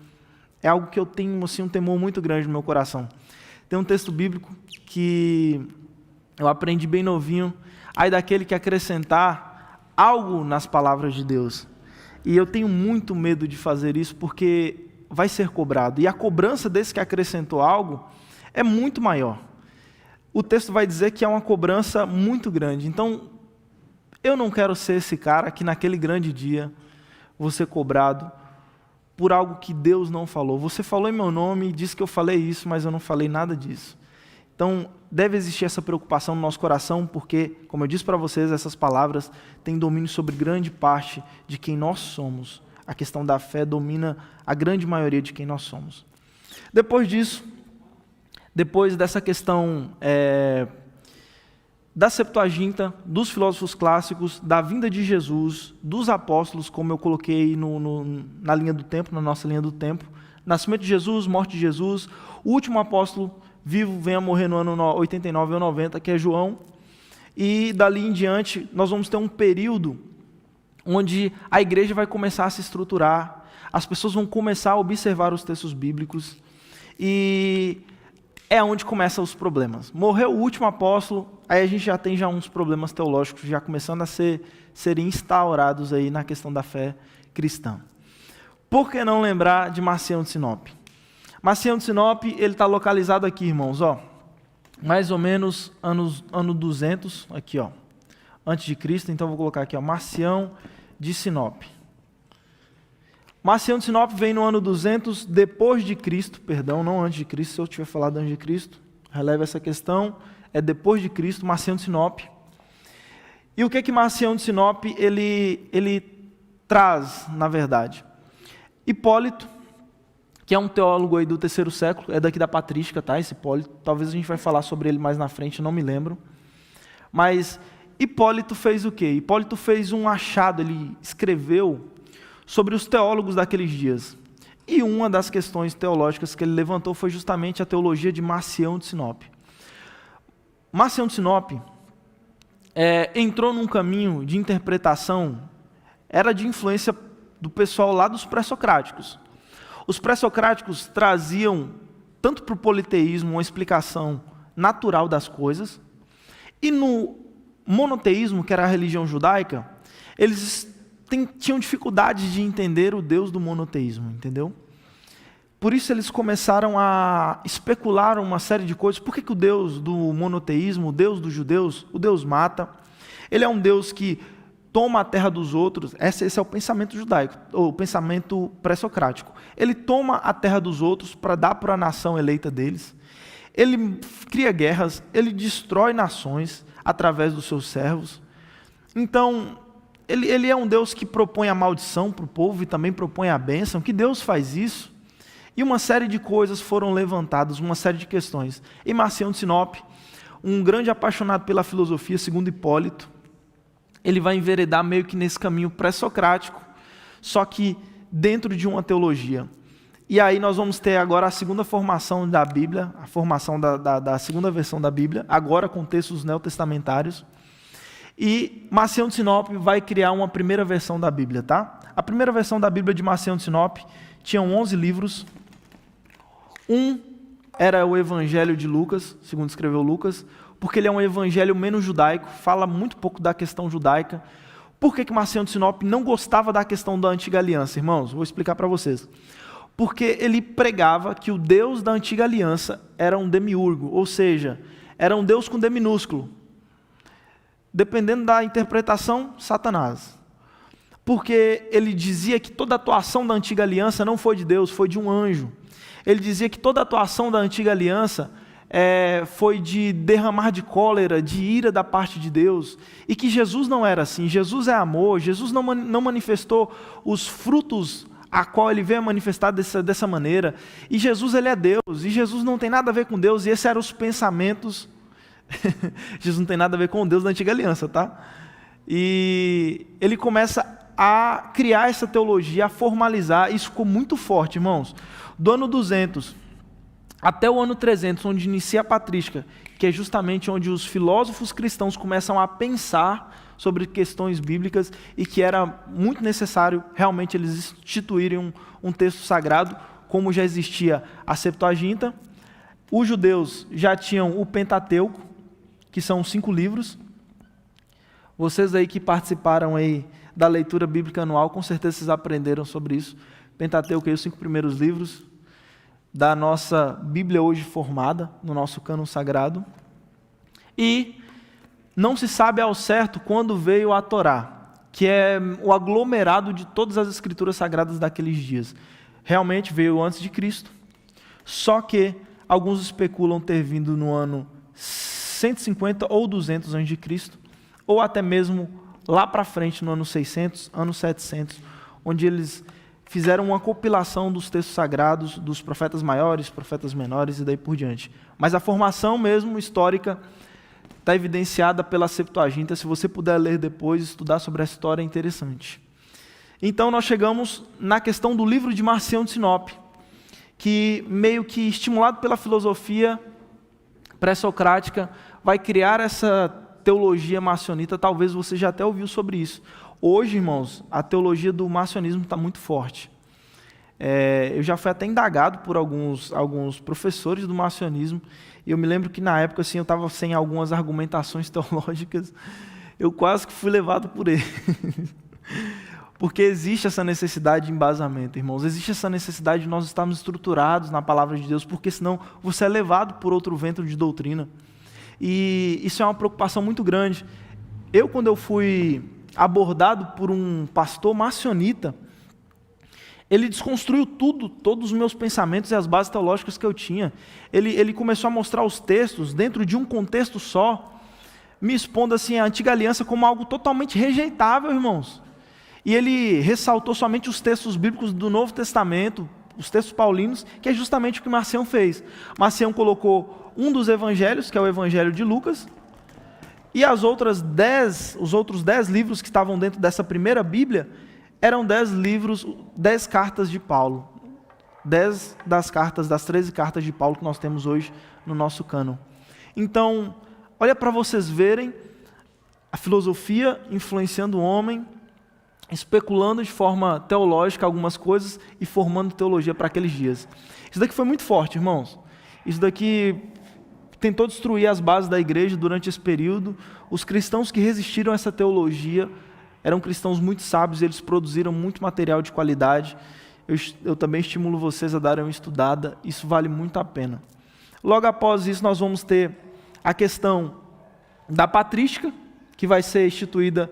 É algo que eu tenho assim, um temor muito grande no meu coração. Tem um texto bíblico que eu aprendi bem novinho, aí daquele que acrescentar algo nas palavras de Deus. E eu tenho muito medo de fazer isso porque vai ser cobrado. E a cobrança desse que acrescentou algo é muito maior. O texto vai dizer que é uma cobrança muito grande. Então, eu não quero ser esse cara que naquele grande dia vou ser cobrado por algo que Deus não falou. Você falou em meu nome e disse que eu falei isso, mas eu não falei nada disso. Então, deve existir essa preocupação no nosso coração, porque, como eu disse para vocês, essas palavras têm domínio sobre grande parte de quem nós somos. A questão da fé domina a grande maioria de quem nós somos. Depois disso, depois dessa questão da Septuaginta, dos filósofos clássicos, da vinda de Jesus, dos apóstolos, como eu coloquei na linha do tempo, na nossa linha do tempo, nascimento de Jesus, morte de Jesus, o último apóstolo vivo vem a morrer no ano 89 ou 90, que é João, e dali em diante nós vamos ter um período onde a igreja vai começar a se estruturar, as pessoas vão começar a observar os textos bíblicos, e é onde começam os problemas. Morreu o último apóstolo, aí a gente já tem uns problemas teológicos já começando a serem instaurados aí na questão da fé cristã. Por que não lembrar de Marcião de Sinop? Marcião de Sinop, ele está localizado aqui, irmãos, mais ou menos ano 200, aqui, antes de Cristo, então vou colocar aqui, Marcião de Sinop. Marcião de Sinop vem no ano 200 depois de Cristo, perdão, não antes de Cristo, se eu tiver falado antes de Cristo, releve essa questão, é depois de Cristo, Marcião de Sinop. E o que Marcião de Sinop ele traz, na verdade? Hipólito, que é um teólogo aí do terceiro século, é daqui da patrística, tá? Esse Hipólito, talvez a gente vai falar sobre ele mais na frente, não me lembro. Mas Hipólito fez o quê? Hipólito fez um achado, ele escreveu sobre os teólogos daqueles dias. E uma das questões teológicas que ele levantou foi justamente a teologia de Marcião de Sinop. Marcião de Sinop entrou num caminho de interpretação, era de influência do pessoal lá dos pré-socráticos. Os pré-socráticos traziam, tanto para o politeísmo, uma explicação natural das coisas, e no monoteísmo, que era a religião judaica, eles tinham dificuldade de entender o Deus do monoteísmo, entendeu? Por isso eles começaram a especular uma série de coisas. Por que o Deus do monoteísmo, o Deus dos judeus, o Deus mata? Ele é um Deus que toma a terra dos outros. Esse é o pensamento judaico, ou o pensamento pré-socrático. Ele toma a terra dos outros para dar para a nação eleita deles. Ele cria guerras, ele destrói nações através dos seus servos. Então, ele é um Deus que propõe a maldição para o povo e também propõe a bênção. Que Deus faz isso? E uma série de coisas foram levantadas, uma série de questões. E Marcião de Sinop, um grande apaixonado pela filosofia, segundo Hipólito, ele vai enveredar meio que nesse caminho pré-socrático, só que dentro de uma teologia. E aí nós vamos ter agora a segunda formação da Bíblia, a formação da segunda versão da Bíblia, agora com textos neotestamentários. E Marcião de Sinop vai criar uma primeira versão da Bíblia, tá? A primeira versão da Bíblia de Marcião de Sinop tinha 11 livros. Um era o Evangelho de Lucas, segundo escreveu Lucas, porque ele é um evangelho menos judaico, fala muito pouco da questão judaica. Por que Marcião de Sinop não gostava da questão da antiga aliança, irmãos? Vou explicar para vocês. Porque ele pregava que o Deus da antiga aliança era um demiurgo, ou seja, era um Deus com D minúsculo. Dependendo da interpretação, Satanás. Porque ele dizia que toda a atuação da antiga aliança não foi de Deus, foi de um anjo. Ele dizia que toda a atuação da antiga aliança foi de derramar de cólera, de ira da parte de Deus, e que Jesus não era assim. Jesus é amor, Jesus não manifestou os frutos a qual ele veio a manifestar dessa maneira, e Jesus ele é Deus, e Jesus não tem nada a ver com Deus, e esses eram os pensamentos. Jesus não tem nada a ver com o Deus da antiga aliança, tá? E ele começa a criar essa teologia, a formalizar. Isso ficou muito forte, irmãos. Do ano 200 até o ano 300, onde inicia a patrística, que é justamente onde os filósofos cristãos começam a pensar sobre questões bíblicas, e que era muito necessário realmente eles instituírem um texto sagrado, como já existia a Septuaginta. Os judeus já tinham o Pentateuco, que são 5 livros. Vocês aí que participaram aí da leitura bíblica anual, com certeza vocês aprenderam sobre isso. Pentateuco é os 5 primeiros livros da nossa Bíblia hoje formada, no nosso cânon sagrado. E não se sabe ao certo quando veio a Torá, que é o aglomerado de todas as escrituras sagradas daqueles dias. Realmente veio antes de Cristo, só que alguns especulam ter vindo no ano 150 ou 200 a.C., ou até mesmo lá para frente, no ano 600, ano 700, onde eles fizeram uma compilação dos textos sagrados, dos profetas maiores, profetas menores e daí por diante. Mas a formação mesmo histórica está evidenciada pela Septuaginta. Se você puder ler depois, estudar sobre a história, é interessante. Então nós chegamos na questão do livro de Marcião de Sinop, que meio que estimulado pela filosofia pré-socrática, vai criar essa teologia marcionita. Talvez você já até ouviu sobre isso. Hoje, irmãos, a teologia do marcionismo está muito forte. Eu já fui até indagado por alguns professores do marcionismo, e eu me lembro que na época assim, eu estava sem algumas argumentações teológicas, eu quase que fui levado por ele. Porque existe essa necessidade de embasamento, irmãos, existe essa necessidade de nós estarmos estruturados na palavra de Deus, porque senão você é levado por outro vento de doutrina. E isso é uma preocupação muito grande. Quando eu fui abordado por um pastor marcionita, ele desconstruiu todos os meus pensamentos e as bases teológicas que eu tinha. Ele começou a mostrar os textos dentro de um contexto só, me expondo assim a antiga aliança como algo totalmente rejeitável, irmãos. E ele ressaltou somente os textos bíblicos do Novo Testamento, os textos paulinos, que é justamente o que Marcião fez. Marcião colocou um dos evangelhos, que é o Evangelho de Lucas, e os outros 10 livros que estavam dentro dessa primeira Bíblia eram 10 livros, 10 cartas de Paulo. 10 das 13 cartas de Paulo que nós temos hoje no nosso cânon. Então, olha para vocês verem a filosofia influenciando o homem, especulando de forma teológica algumas coisas e formando teologia para aqueles dias. Isso daqui foi muito forte, irmãos. Isso daqui tentou destruir as bases da igreja durante esse período. Os cristãos que resistiram a essa teologia eram cristãos muito sábios, eles produziram muito material de qualidade. Eu também estimulo vocês a darem uma estudada, isso vale muito a pena. Logo após isso, nós vamos ter a questão da patrística, que vai ser instituída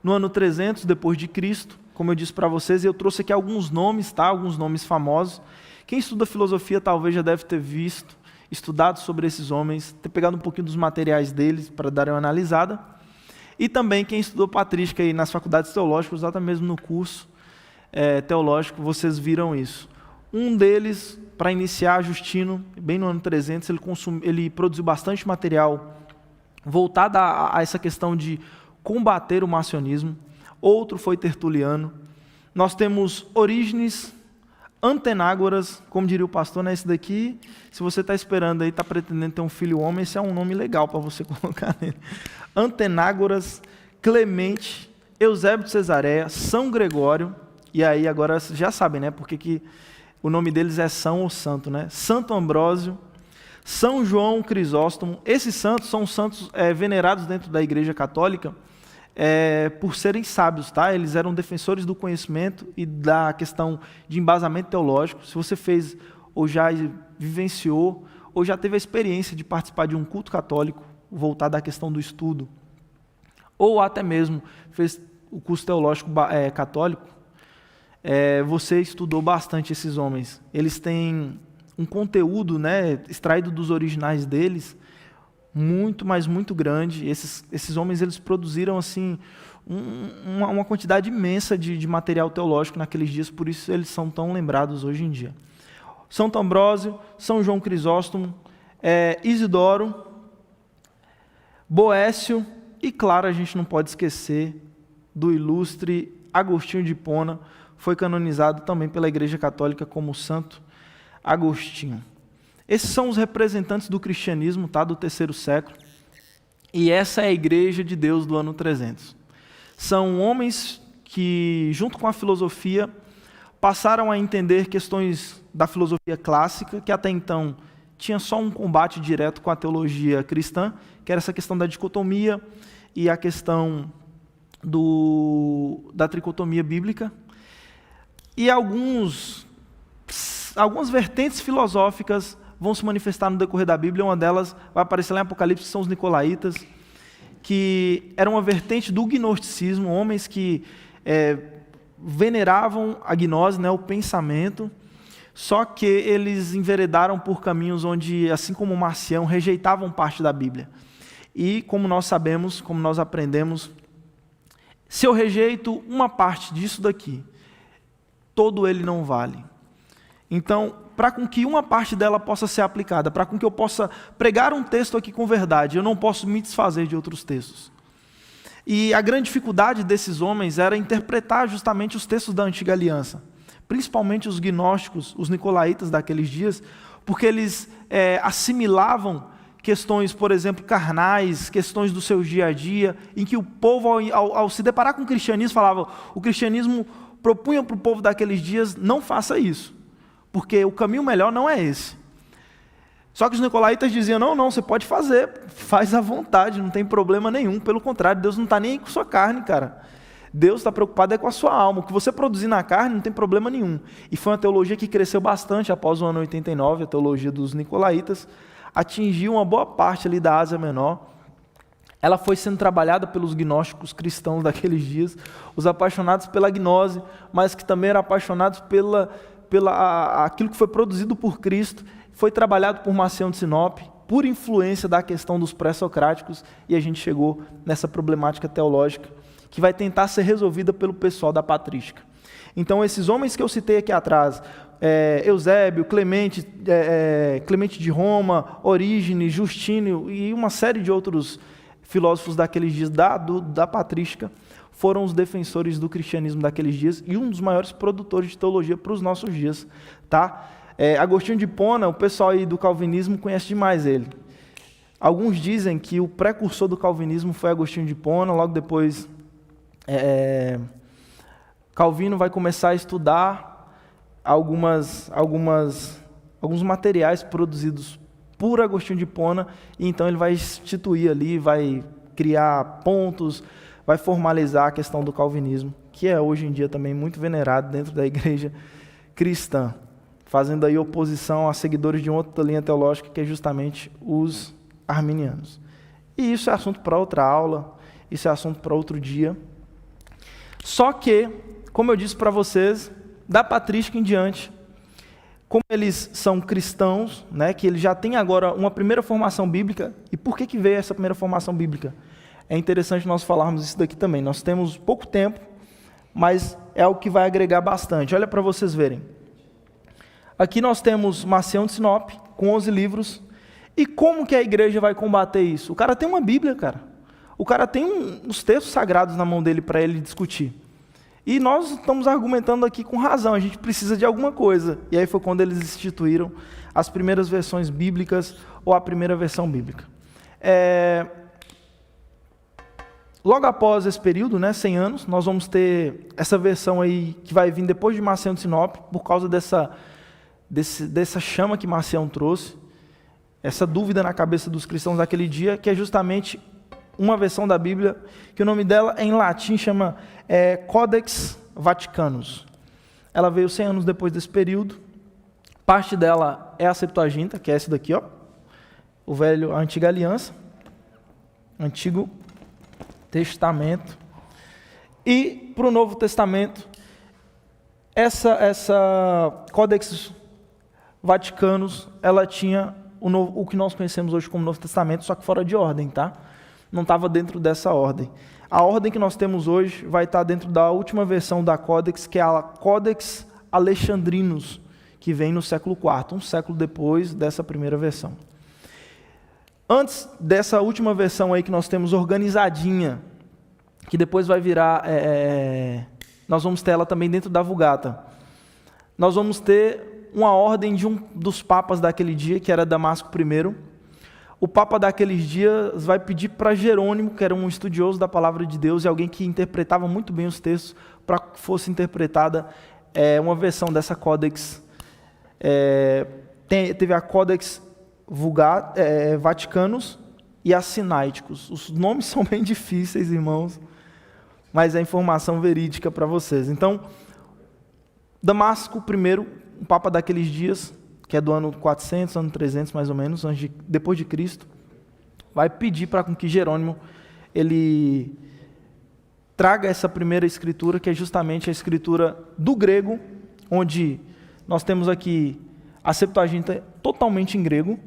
no ano 300 depois de Cristo, como eu disse para vocês, eu trouxe aqui alguns nomes, tá? Alguns nomes famosos. Quem estuda filosofia talvez já deve ter visto, estudado sobre esses homens, ter pegado um pouquinho dos materiais deles para dar uma analisada. E também quem estudou patrística aí nas faculdades teológicas, até mesmo no curso teológico, vocês viram isso. Um deles, para iniciar, Justino, bem no ano 300, ele produziu bastante material voltado a essa questão de combater o marcionismo. Outro foi Tertuliano. Nós temos Orígenes, Antenágoras, como diria o pastor, né? Esse daqui, se você está esperando aí, está pretendendo ter um filho homem, esse é um nome legal para você colocar nele. Antenágoras, Clemente, Eusébio de Cesareia, São Gregório, e aí agora já sabem, né? Porque que o nome deles é São ou Santo, né? Santo Ambrósio, São João Crisóstomo. Esses santos são santos venerados dentro da Igreja Católica por serem sábios, tá? Eles eram defensores do conhecimento e da questão de embasamento teológico. Se você fez ou já vivenciou ou já teve a experiência de participar de um culto católico voltado à questão do estudo, ou até mesmo fez o curso teológico católico, você estudou bastante esses homens. Eles têm um conteúdo, né, extraído dos originais deles, muito, mas muito grande. Esses homens, eles produziram assim, uma quantidade imensa de material teológico naqueles dias, por isso eles são tão lembrados hoje em dia. Santo Ambrósio, São João Crisóstomo, Isidoro, Boécio e, claro, a gente não pode esquecer do ilustre Agostinho de Hipona, foi canonizado também pela Igreja Católica como Santo Agostinho. Esses são os representantes do cristianismo, tá, do terceiro século, e essa é a Igreja de Deus do ano 300. São homens que, junto com a filosofia, passaram a entender questões da filosofia clássica, que até então tinha só um combate direto com a teologia cristã, que era essa questão da dicotomia e a questão da tricotomia bíblica, e algumas vertentes filosóficas vão se manifestar no decorrer da Bíblia. Uma delas vai aparecer lá em Apocalipse, que são os nicolaítas, que era uma vertente do gnosticismo, homens que veneravam a gnose, né, o pensamento, só que eles enveredaram por caminhos onde, assim como Marcião, rejeitavam parte da Bíblia. E como nós sabemos, como nós aprendemos, se eu rejeito uma parte disso daqui, todo ele não vale. Então, para com que uma parte dela possa ser aplicada, para com que eu possa pregar um texto aqui com verdade, eu não posso me desfazer de outros textos. E a grande dificuldade desses homens era interpretar justamente os textos da Antiga Aliança, principalmente os gnósticos, os nicolaítas daqueles dias, porque eles assimilavam questões, por exemplo, carnais, questões do seu dia a dia, em que o povo, ao se deparar com o cristianismo, falava, o cristianismo propunha para o povo daqueles dias, não faça isso, porque o caminho melhor não é esse. Só que os nicolaítas diziam, não, você pode fazer, faz à vontade, não tem problema nenhum, pelo contrário, Deus não está nem aí com sua carne, cara. Deus está preocupado com a sua alma, o que você produzir na carne não tem problema nenhum. E foi uma teologia que cresceu bastante após o ano 89, a teologia dos nicolaítas, atingiu uma boa parte ali da Ásia Menor. Ela foi sendo trabalhada pelos gnósticos cristãos daqueles dias, os apaixonados pela gnose, mas que também eram apaixonados aquilo que foi produzido por Cristo, foi trabalhado por Marcião de Sinop, por influência da questão dos pré-socráticos, e a gente chegou nessa problemática teológica, que vai tentar ser resolvida pelo pessoal da patrística. Então, esses homens que eu citei aqui atrás, Eusébio, Clemente de Roma, Orígenes, Justino e uma série de outros filósofos daqueles dias da patrística, foram os defensores do cristianismo daqueles dias e um dos maiores produtores de teologia para os nossos dias. Tá? Agostinho de Hipona, o pessoal aí do calvinismo conhece demais ele. Alguns dizem que o precursor do calvinismo foi Agostinho de Hipona, logo depois Calvino vai começar a estudar alguns materiais produzidos por Agostinho de Hipona, e então ele vai instituir ali, vai criar pontos, vai formalizar a questão do calvinismo, que é hoje em dia também muito venerado dentro da igreja cristã, fazendo aí oposição a seguidores de outra linha teológica, que é justamente os arminianos. E isso é assunto para outra aula, isso é assunto para outro dia. Só que, como eu disse para vocês, da patrística em diante, como eles são cristãos, né, que eles já têm agora uma primeira formação bíblica. E por que veio essa primeira formação bíblica? É interessante nós falarmos isso daqui também. Nós temos pouco tempo, mas é algo que vai agregar bastante. Olha para vocês verem. Aqui nós temos Marcião de Sinop, com 11 livros. E como que a igreja vai combater isso? O cara tem uma Bíblia, cara. O cara tem os textos sagrados na mão dele para ele discutir. E nós estamos argumentando aqui com razão, a gente precisa de alguma coisa. E aí foi quando eles instituíram as primeiras versões bíblicas, ou a primeira versão bíblica. Logo após esse período, 100 anos, nós vamos ter essa versão aí que vai vir depois de Marcião de Sinop, por causa dessa chama que Marcião trouxe, essa dúvida na cabeça dos cristãos daquele dia, que é justamente uma versão da Bíblia, que o nome dela em latim chama Codex Vaticanus. Ela veio 100 anos depois desse período. Parte dela é a Septuaginta, que é essa daqui, ó, a Antiga Aliança, Antigo Testamento. E para o Novo Testamento, essa Codex Vaticanus, ela tinha o que nós conhecemos hoje como Novo Testamento, só que fora de ordem, tá? Não estava dentro dessa ordem. A ordem que nós temos hoje vai estar dentro da última versão da Codex, que é a Codex Alexandrinus, que vem no século IV, um século depois dessa primeira versão. Antes dessa última versão aí que nós temos organizadinha, que depois vai virar, nós vamos ter ela também dentro da Vulgata. Nós vamos ter uma ordem de um dos papas daquele dia, que era Damasco I. O Papa daqueles dias vai pedir para Jerônimo, que era um estudioso da palavra de Deus e alguém que interpretava muito bem os textos, para que fosse interpretada uma versão dessa Codex. Teve a Codex Vaticanus e a Sinaiticus. Os nomes são bem difíceis, irmãos, mas é informação verídica para vocês. Então, Damasco I, um Papa daqueles dias, que é do ano 400, ano 300 mais ou menos, depois de Cristo, vai pedir para que Jerônimo ele traga essa primeira escritura, que é justamente a escritura do grego, onde nós temos aqui a Septuaginta totalmente em grego,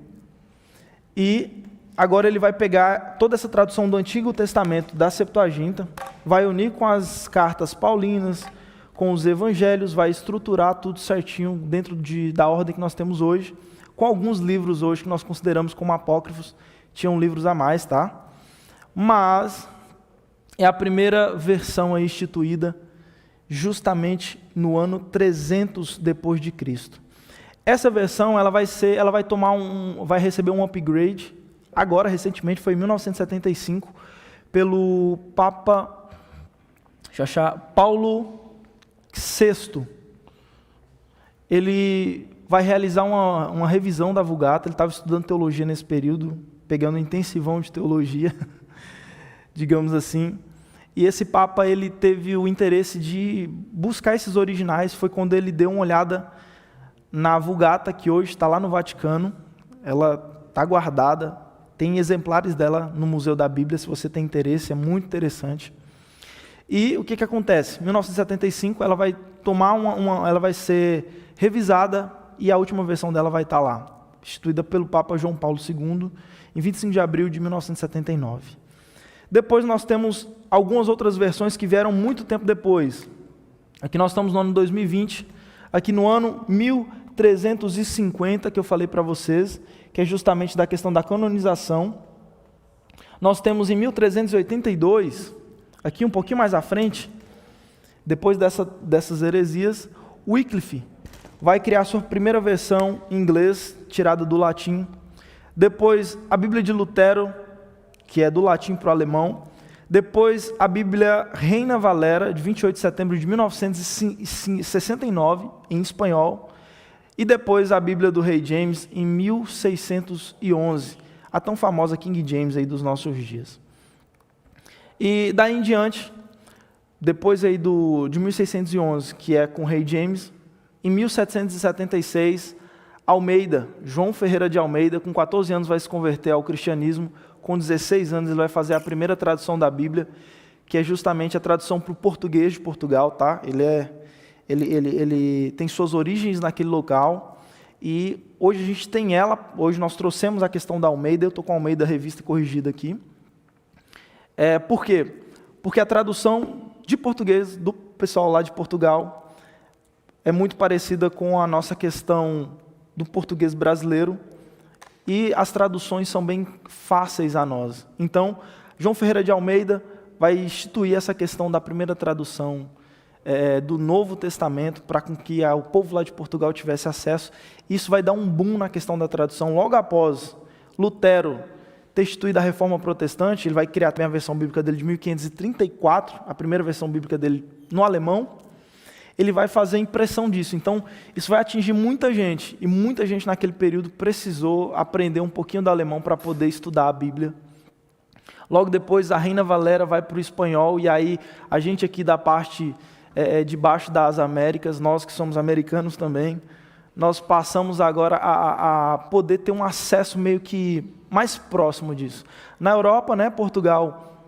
e agora ele vai pegar toda essa tradução do Antigo Testamento da Septuaginta, vai unir com as cartas paulinas, com os evangelhos, vai estruturar tudo certinho dentro da ordem que nós temos hoje, com alguns livros hoje que nós consideramos como apócrifos, tinham livros a mais, tá? Mas é a primeira versão aí instituída justamente no ano 300 depois de Cristo. Essa versão ela vai receber um upgrade agora recentemente, foi em 1975, pelo Papa, Paulo VI. Ele vai realizar uma revisão da Vulgata. Ele estava estudando teologia nesse período, pegando um intensivão de teologia, digamos assim. E esse Papa ele teve o interesse de buscar esses originais. Foi quando ele deu uma olhada na Vulgata, que hoje está lá no Vaticano. Ela está guardada, tem exemplares dela no Museu da Bíblia, se você tem interesse, é muito interessante. E o que acontece? Em 1975 ela vai ela vai ser revisada e a última versão dela vai estar lá, instituída pelo Papa João Paulo II, em 25 de abril de 1979. Depois nós temos algumas outras versões que vieram muito tempo depois. Aqui nós estamos no ano 2020, aqui no ano 1350, que eu falei para vocês, que é justamente da questão da canonização. Nós temos em 1382, aqui um pouquinho mais à frente, depois dessas heresias, Wycliffe vai criar sua primeira versão em inglês, tirada do latim. Depois, a Bíblia de Lutero, que é do latim para o alemão. Depois, a Bíblia Reina Valera, de 28 de setembro de 1969, em espanhol. E depois, a Bíblia do Rei James, em 1611, a tão famosa King James aí dos nossos dias. E daí em diante, depois aí de 1611, que é com o Rei James, em 1776, Almeida, João Ferreira de Almeida, com 14 anos vai se converter ao cristianismo, com 16 anos ele vai fazer a primeira tradução da Bíblia, que é justamente a tradução para o português de Portugal, tá? Ele tem suas origens naquele local, e hoje a gente tem ela, hoje nós trouxemos a questão da Almeida, eu estou com a Almeida Revista Corrigida aqui. Por quê? Porque a tradução de português do pessoal lá de Portugal é muito parecida com a nossa questão do português brasileiro, e as traduções são bem fáceis a nós. Então, João Ferreira de Almeida vai instituir essa questão da primeira tradução do Novo Testamento para que o povo lá de Portugal tivesse acesso. Isso vai dar um boom na questão da tradução. Logo após Lutero ter instituído a Reforma Protestante, ele vai criar também a versão bíblica dele de 1534, a primeira versão bíblica dele no alemão. Ele vai fazer impressão disso. Então, isso vai atingir muita gente, e muita gente naquele período precisou aprender um pouquinho do alemão para poder estudar a Bíblia. Logo depois, a Reina Valera vai para o espanhol, e aí a gente aqui da parte de baixo das Américas, nós que somos americanos também, nós passamos agora a poder ter um acesso meio que mais próximo disso. Na Europa, né, Portugal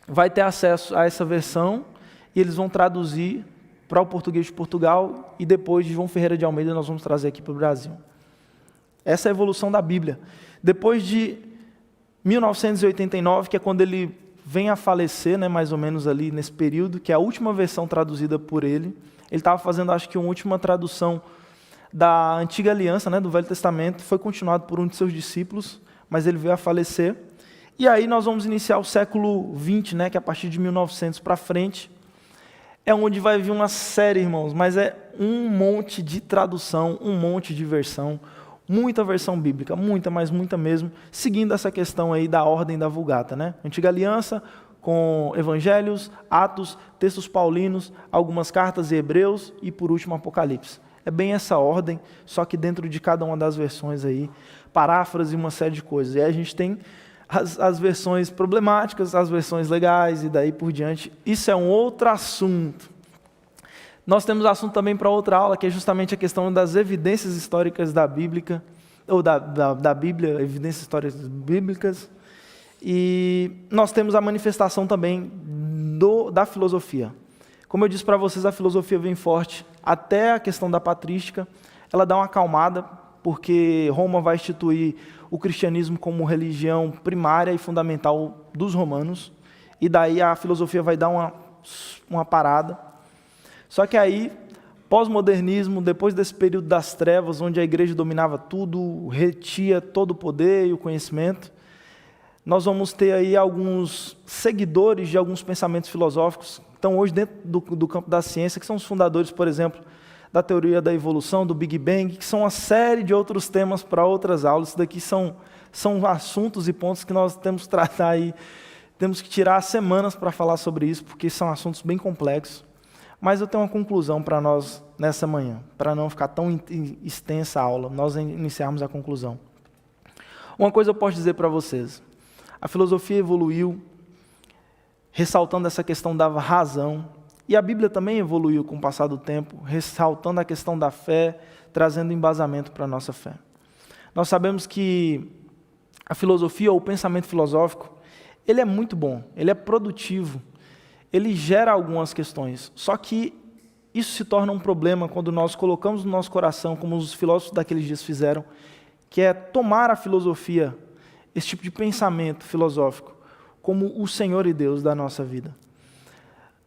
vai ter acesso a essa versão, e eles vão traduzir para o português de Portugal, e depois de João Ferreira de Almeida nós vamos trazer aqui para o Brasil. Essa é a evolução da Bíblia. Depois de 1989, que é quando ele vem a falecer, né, mais ou menos ali nesse período, que é a última versão traduzida por ele. Ele estava fazendo, acho que, uma última tradução da Antiga Aliança, né, do Velho Testamento, foi continuado por um de seus discípulos, mas ele veio a falecer. E aí nós vamos iniciar o século XX, né, que é a partir de 1900 para frente, é onde vai vir uma série, irmãos, mas é um monte de tradução, um monte de versão, muita versão bíblica, muita, mas muita mesmo, seguindo essa questão aí da ordem da Vulgata, né? Antiga Aliança, com Evangelhos, Atos, textos paulinos, algumas cartas e Hebreus, e por último Apocalipse. É bem essa ordem, só que dentro de cada uma das versões aí, paráfrase e uma série de coisas. E aí a gente tem as versões problemáticas, as versões legais, e daí por diante. Isso é um outro assunto. Nós temos assunto também para outra aula, que é justamente a questão das evidências históricas da Bíblia, ou da Bíblia, evidências históricas bíblicas. E nós temos a manifestação também da filosofia. Como eu disse para vocês, a filosofia vem forte até a questão da patrística. Ela dá uma acalmada, porque Roma vai instituir o cristianismo como religião primária e fundamental dos romanos. E daí a filosofia vai dar uma parada. Só que aí, pós-modernismo, depois desse período das trevas, onde a igreja dominava tudo, retia todo o poder e o conhecimento, nós vamos ter aí alguns seguidores de alguns pensamentos filosóficos que estão hoje dentro do campo da ciência, que são os fundadores, por exemplo, da teoria da evolução, do Big Bang, que são uma série de outros temas para outras aulas. Isso daqui são assuntos e pontos que nós temos que tratar aí, temos que tirar semanas para falar sobre isso, porque são assuntos bem complexos. Mas eu tenho uma conclusão para nós nessa manhã, para não ficar tão extensa a aula, nós iniciarmos a conclusão. Uma coisa eu posso dizer para vocês, a filosofia evoluiu, ressaltando essa questão da razão, e a Bíblia também evoluiu com o passar do tempo, ressaltando a questão da fé, trazendo embasamento para a nossa fé. Nós sabemos que a filosofia ou o pensamento filosófico, ele é muito bom, ele é produtivo, ele gera algumas questões, só que isso se torna um problema quando nós colocamos no nosso coração, como os filósofos daqueles dias fizeram, que é tomar a filosofia, esse tipo de pensamento filosófico, como o Senhor e Deus da nossa vida.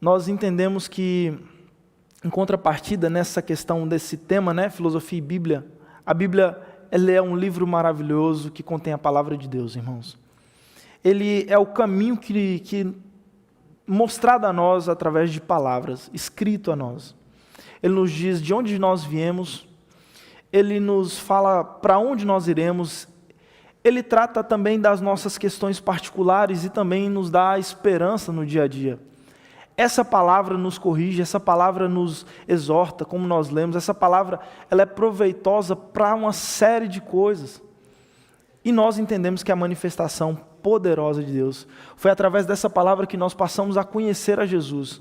Nós entendemos que, em contrapartida, nessa questão desse tema, né, filosofia e Bíblia, a Bíblia ela é um livro maravilhoso que contém a palavra de Deus, irmãos. Ele é o caminho que mostrado a nós através de palavras, escrito a nós. Ele nos diz de onde nós viemos, ele nos fala para onde nós iremos, ele trata também das nossas questões particulares e também nos dá esperança no dia a dia. Essa palavra nos corrige, essa palavra nos exorta, como nós lemos, essa palavra ela é proveitosa para uma série de coisas. E nós entendemos que a manifestação poderosa de Deus foi através dessa palavra que nós passamos a conhecer a Jesus.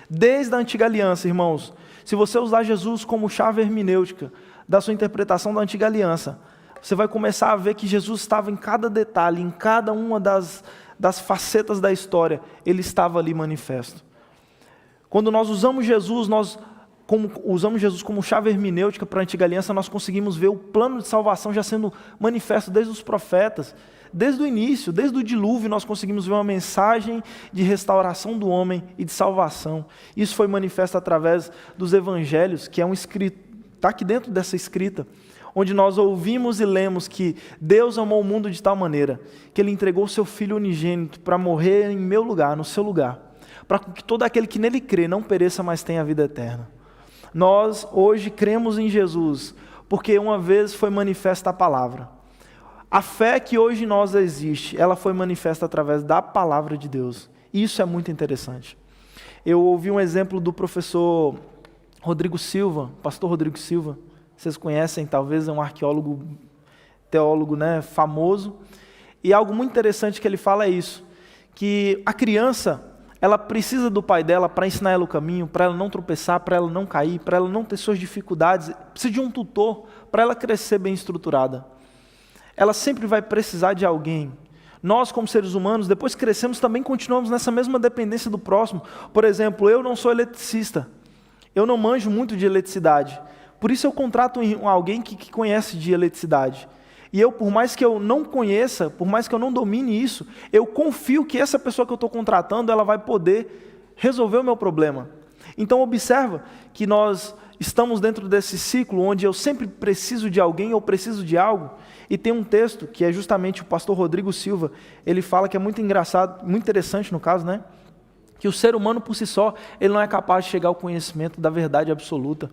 Desde a Antiga Aliança, irmãos, se você usar Jesus como chave hermenêutica da sua interpretação da Antiga Aliança, você vai começar a ver que Jesus estava em cada detalhe, em cada uma das facetas da história, ele estava ali manifesto. Quando nós usamos Jesus, usamos Jesus como chave hermenêutica para a antiga aliança, nós conseguimos ver o plano de salvação já sendo manifesto desde os profetas, desde o início, desde o dilúvio, nós conseguimos ver uma mensagem de restauração do homem e de salvação. Isso foi manifesto através dos evangelhos, que é um escrito, está aqui dentro dessa escrita, onde nós ouvimos e lemos que Deus amou o mundo de tal maneira, que Ele entregou o seu Filho unigênito para morrer em meu lugar, no seu lugar, para que todo aquele que nele crê não pereça, mas tenha a vida eterna. Nós hoje cremos em Jesus, porque uma vez foi manifesta a palavra. A fé que hoje em nós existe, ela foi manifesta através da palavra de Deus. Isso é muito interessante. Eu ouvi um exemplo do professor Rodrigo Silva, pastor Rodrigo Silva, vocês conhecem, talvez, é um arqueólogo, teólogo, né, famoso, e algo muito interessante que ele fala é isso, que a criança, ela precisa do pai dela para ensinar ela o caminho, para ela não tropeçar, para ela não cair, para ela não ter suas dificuldades, precisa de um tutor para ela crescer bem estruturada. Ela sempre vai precisar de alguém. Nós, como seres humanos, depois que crescemos, também continuamos nessa mesma dependência do próximo. Por exemplo, eu não sou eletricista, eu não manjo muito de eletricidade, por isso eu contrato alguém que conhece de eletricidade. E eu, por mais que eu não conheça, por mais que eu não domine isso, eu confio que essa pessoa que eu estou contratando, ela vai poder resolver o meu problema. Então observa que nós estamos dentro desse ciclo, onde eu sempre preciso de alguém, eu preciso de algo. E tem um texto, que é justamente o pastor Rodrigo Silva, ele fala que é muito engraçado, muito interessante no caso, né? Que o ser humano por si só, ele não é capaz de chegar ao conhecimento da verdade absoluta,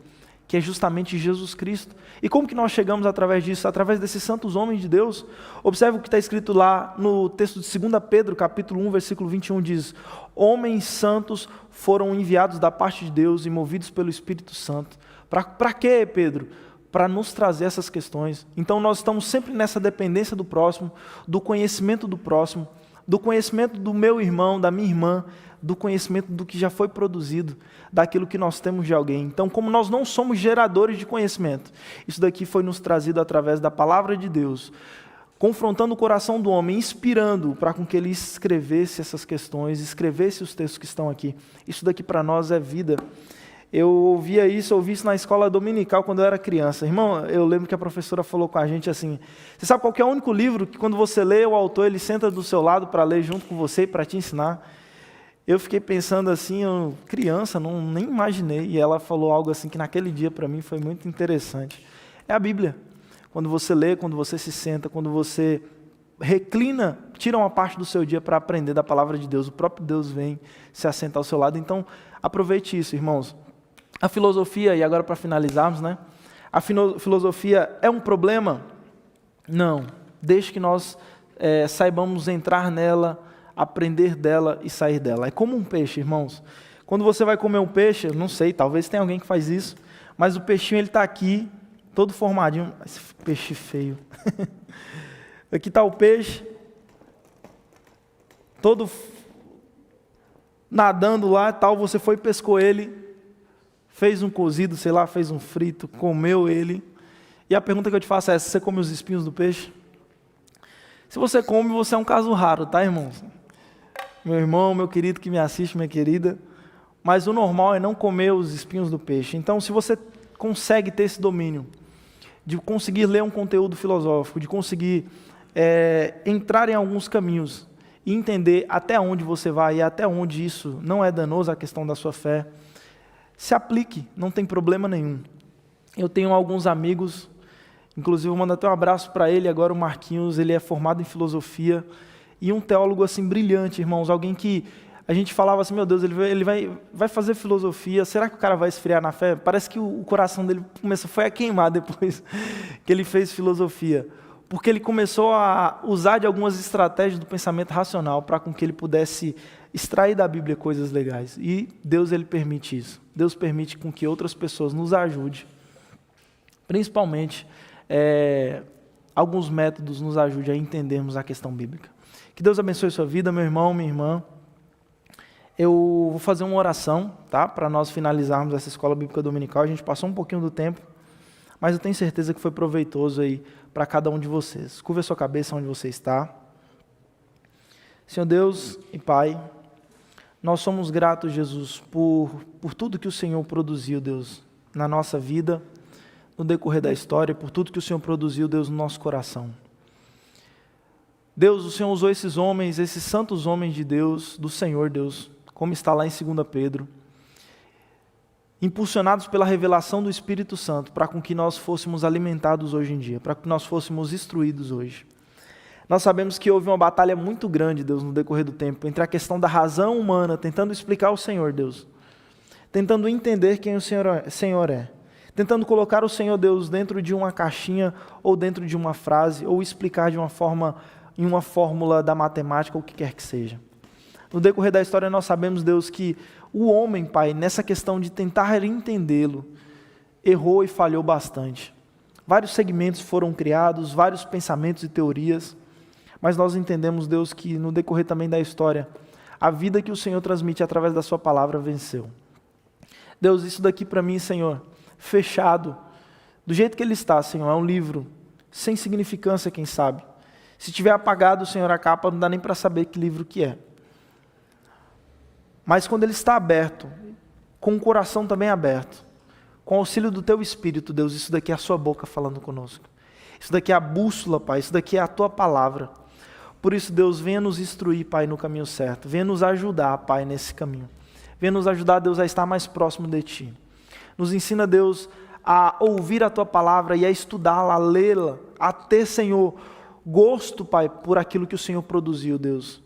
que é justamente Jesus Cristo. E como que nós chegamos através disso? Através desses santos homens de Deus. Observe o que está escrito lá no texto de 2 Pedro, capítulo 1, versículo 21, diz: homens santos foram enviados da parte de Deus e movidos pelo Espírito Santo. Para quê, Pedro? Para nos trazer essas questões. Então nós estamos sempre nessa dependência do próximo, do conhecimento do próximo, do conhecimento do meu irmão, da minha irmã, do conhecimento do que já foi produzido, daquilo que nós temos de alguém. Então, como nós não somos geradores de conhecimento, isso daqui foi nos trazido através da palavra de Deus, confrontando o coração do homem, inspirando para com que ele escrevesse essas questões, escrevesse os textos que estão aqui. Isso daqui para nós é vida. Eu ouvi isso na escola dominical quando eu era criança. Irmão, eu lembro que a professora falou com a gente assim, você sabe qual que é o único livro que quando você lê, o autor ele senta do seu lado para ler junto com você e para te ensinar? Eu fiquei pensando assim, criança, nem imaginei, e ela falou algo assim que naquele dia para mim foi muito interessante. É a Bíblia. Quando você lê, quando você se senta, quando você reclina, tira uma parte do seu dia para aprender da palavra de Deus, o próprio Deus vem se assentar ao seu lado. Então, aproveite isso, irmãos. A filosofia, e agora para finalizarmos, né? A filosofia é um problema? Não. Desde que nós saibamos entrar nela, aprender dela e sair dela. É como um peixe, irmãos. Quando você vai comer um peixe, não sei, talvez tenha alguém que faz isso, mas o peixinho ele está aqui, todo formadinho. Esse peixe feio. Aqui está o peixe, todo nadando lá e tal, você foi e pescou ele, fez um cozido, sei lá, fez um frito, comeu ele. E a pergunta que eu te faço é essa: você come os espinhos do peixe? Se você come, você é um caso raro, tá, irmãos? Meu irmão, meu querido que me assiste, minha querida, mas o normal é não comer os espinhos do peixe. Então, se você consegue ter esse domínio, de conseguir ler um conteúdo filosófico, de conseguir entrar em alguns caminhos e entender até onde você vai e até onde isso não é danoso à questão da sua fé, se aplique, não tem problema nenhum. Eu tenho alguns amigos, inclusive vou mandar até um abraço para ele agora, o Marquinhos, ele é formado em filosofia, e um teólogo assim brilhante, irmãos, alguém que a gente falava assim, meu Deus, ele vai fazer filosofia, será que o cara vai esfriar na fé? Parece que o coração dele foi a queimar depois que ele fez filosofia, porque ele começou a usar de algumas estratégias do pensamento racional para com que ele pudesse extrair da Bíblia coisas legais, e Deus ele permite isso, Deus permite com que outras pessoas nos ajudem, principalmente alguns métodos nos ajudem a entendermos a questão bíblica. Que Deus abençoe sua vida, meu irmão, minha irmã. Eu vou fazer uma oração, tá? Para nós finalizarmos essa escola bíblica dominical. A gente passou um pouquinho do tempo, mas eu tenho certeza que foi proveitoso aí para cada um de vocês. Curva a sua cabeça onde você está. Senhor Deus e Pai, nós somos gratos, Jesus, por tudo que o Senhor produziu, Deus, na nossa vida, no decorrer da história, por tudo que o Senhor produziu, Deus, no nosso coração. Deus, o Senhor usou esses homens, esses santos homens de Deus, do Senhor, Deus, como está lá em 2 Pedro, impulsionados pela revelação do Espírito Santo, para com que nós fôssemos alimentados hoje em dia, para que nós fôssemos instruídos hoje. Nós sabemos que houve uma batalha muito grande, Deus, no decorrer do tempo, entre a questão da razão humana, tentando explicar o Senhor, Deus, tentando entender quem o Senhor é, tentando colocar o Senhor, Deus, dentro de uma caixinha, ou dentro de uma frase, ou explicar de uma forma, em uma fórmula da matemática, ou o que quer que seja. No decorrer da história nós sabemos, Deus, que o homem, Pai, nessa questão de tentar entendê-lo, errou e falhou bastante. Vários segmentos foram criados, vários pensamentos e teorias, mas nós entendemos, Deus, que no decorrer também da história, a vida que o Senhor transmite através da sua palavra venceu. Deus, isso daqui para mim, Senhor, fechado, do jeito que ele está, Senhor, é um livro sem significância, quem sabe. Se tiver apagado, Senhor, a capa, não dá nem para saber que livro que é. Mas quando ele está aberto, com o coração também aberto, com o auxílio do Teu Espírito, Deus, isso daqui é a Sua boca falando conosco. Isso daqui é a bússola, Pai, isso daqui é a Tua palavra. Por isso, Deus, venha nos instruir, Pai, no caminho certo. Venha nos ajudar, Pai, nesse caminho. Venha nos ajudar, Deus, a estar mais próximo de Ti. Nos ensina, Deus, a ouvir a Tua palavra e a estudá-la, a lê-la, a ter, Senhor, gosto, Pai, por aquilo que o Senhor produziu, Deus,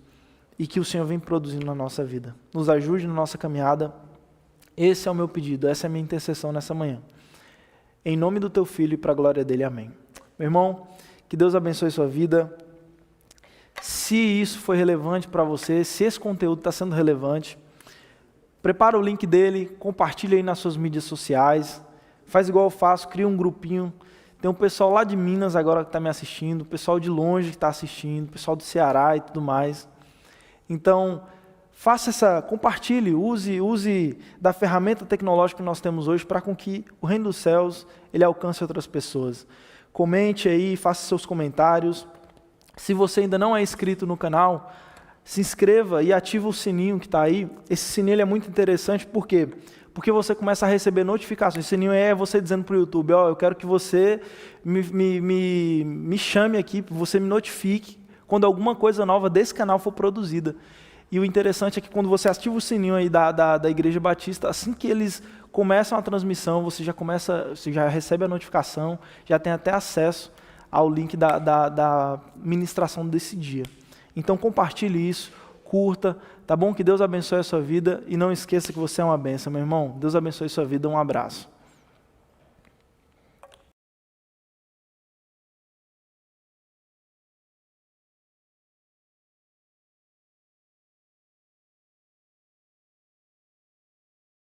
e que o Senhor vem produzindo na nossa vida. Nos ajude na nossa caminhada. Esse é o meu pedido, essa é a minha intercessão nessa manhã. Em nome do Teu Filho e para a glória dEle, amém. Meu irmão, que Deus abençoe sua vida. Se isso foi relevante para você, se esse conteúdo está sendo relevante, prepara o link dele, compartilha aí nas suas mídias sociais, faz igual eu faço, cria um grupinho. Tem um pessoal lá de Minas agora que está me assistindo, o pessoal de longe que está assistindo, o pessoal do Ceará e tudo mais. Então, compartilhe, use da ferramenta tecnológica que nós temos hoje para com que o reino dos céus ele alcance outras pessoas. Comente aí, faça seus comentários. Se você ainda não é inscrito no canal, se inscreva e ativa o sininho que está aí. Esse sininho ele é muito interessante, por quê? Porque você começa a receber notificações. O sininho é você dizendo para o YouTube, eu quero que você me chame aqui, você me notifique quando alguma coisa nova desse canal for produzida. E o interessante é que quando você ativa o sininho aí da Igreja Batista, assim que eles começam a transmissão, você já recebe a notificação, já tem até acesso ao link da ministração desse dia. Então compartilhe isso, curta, tá bom? Que Deus abençoe a sua vida e não esqueça que você é uma bênção, meu irmão. Deus abençoe a sua vida, um abraço.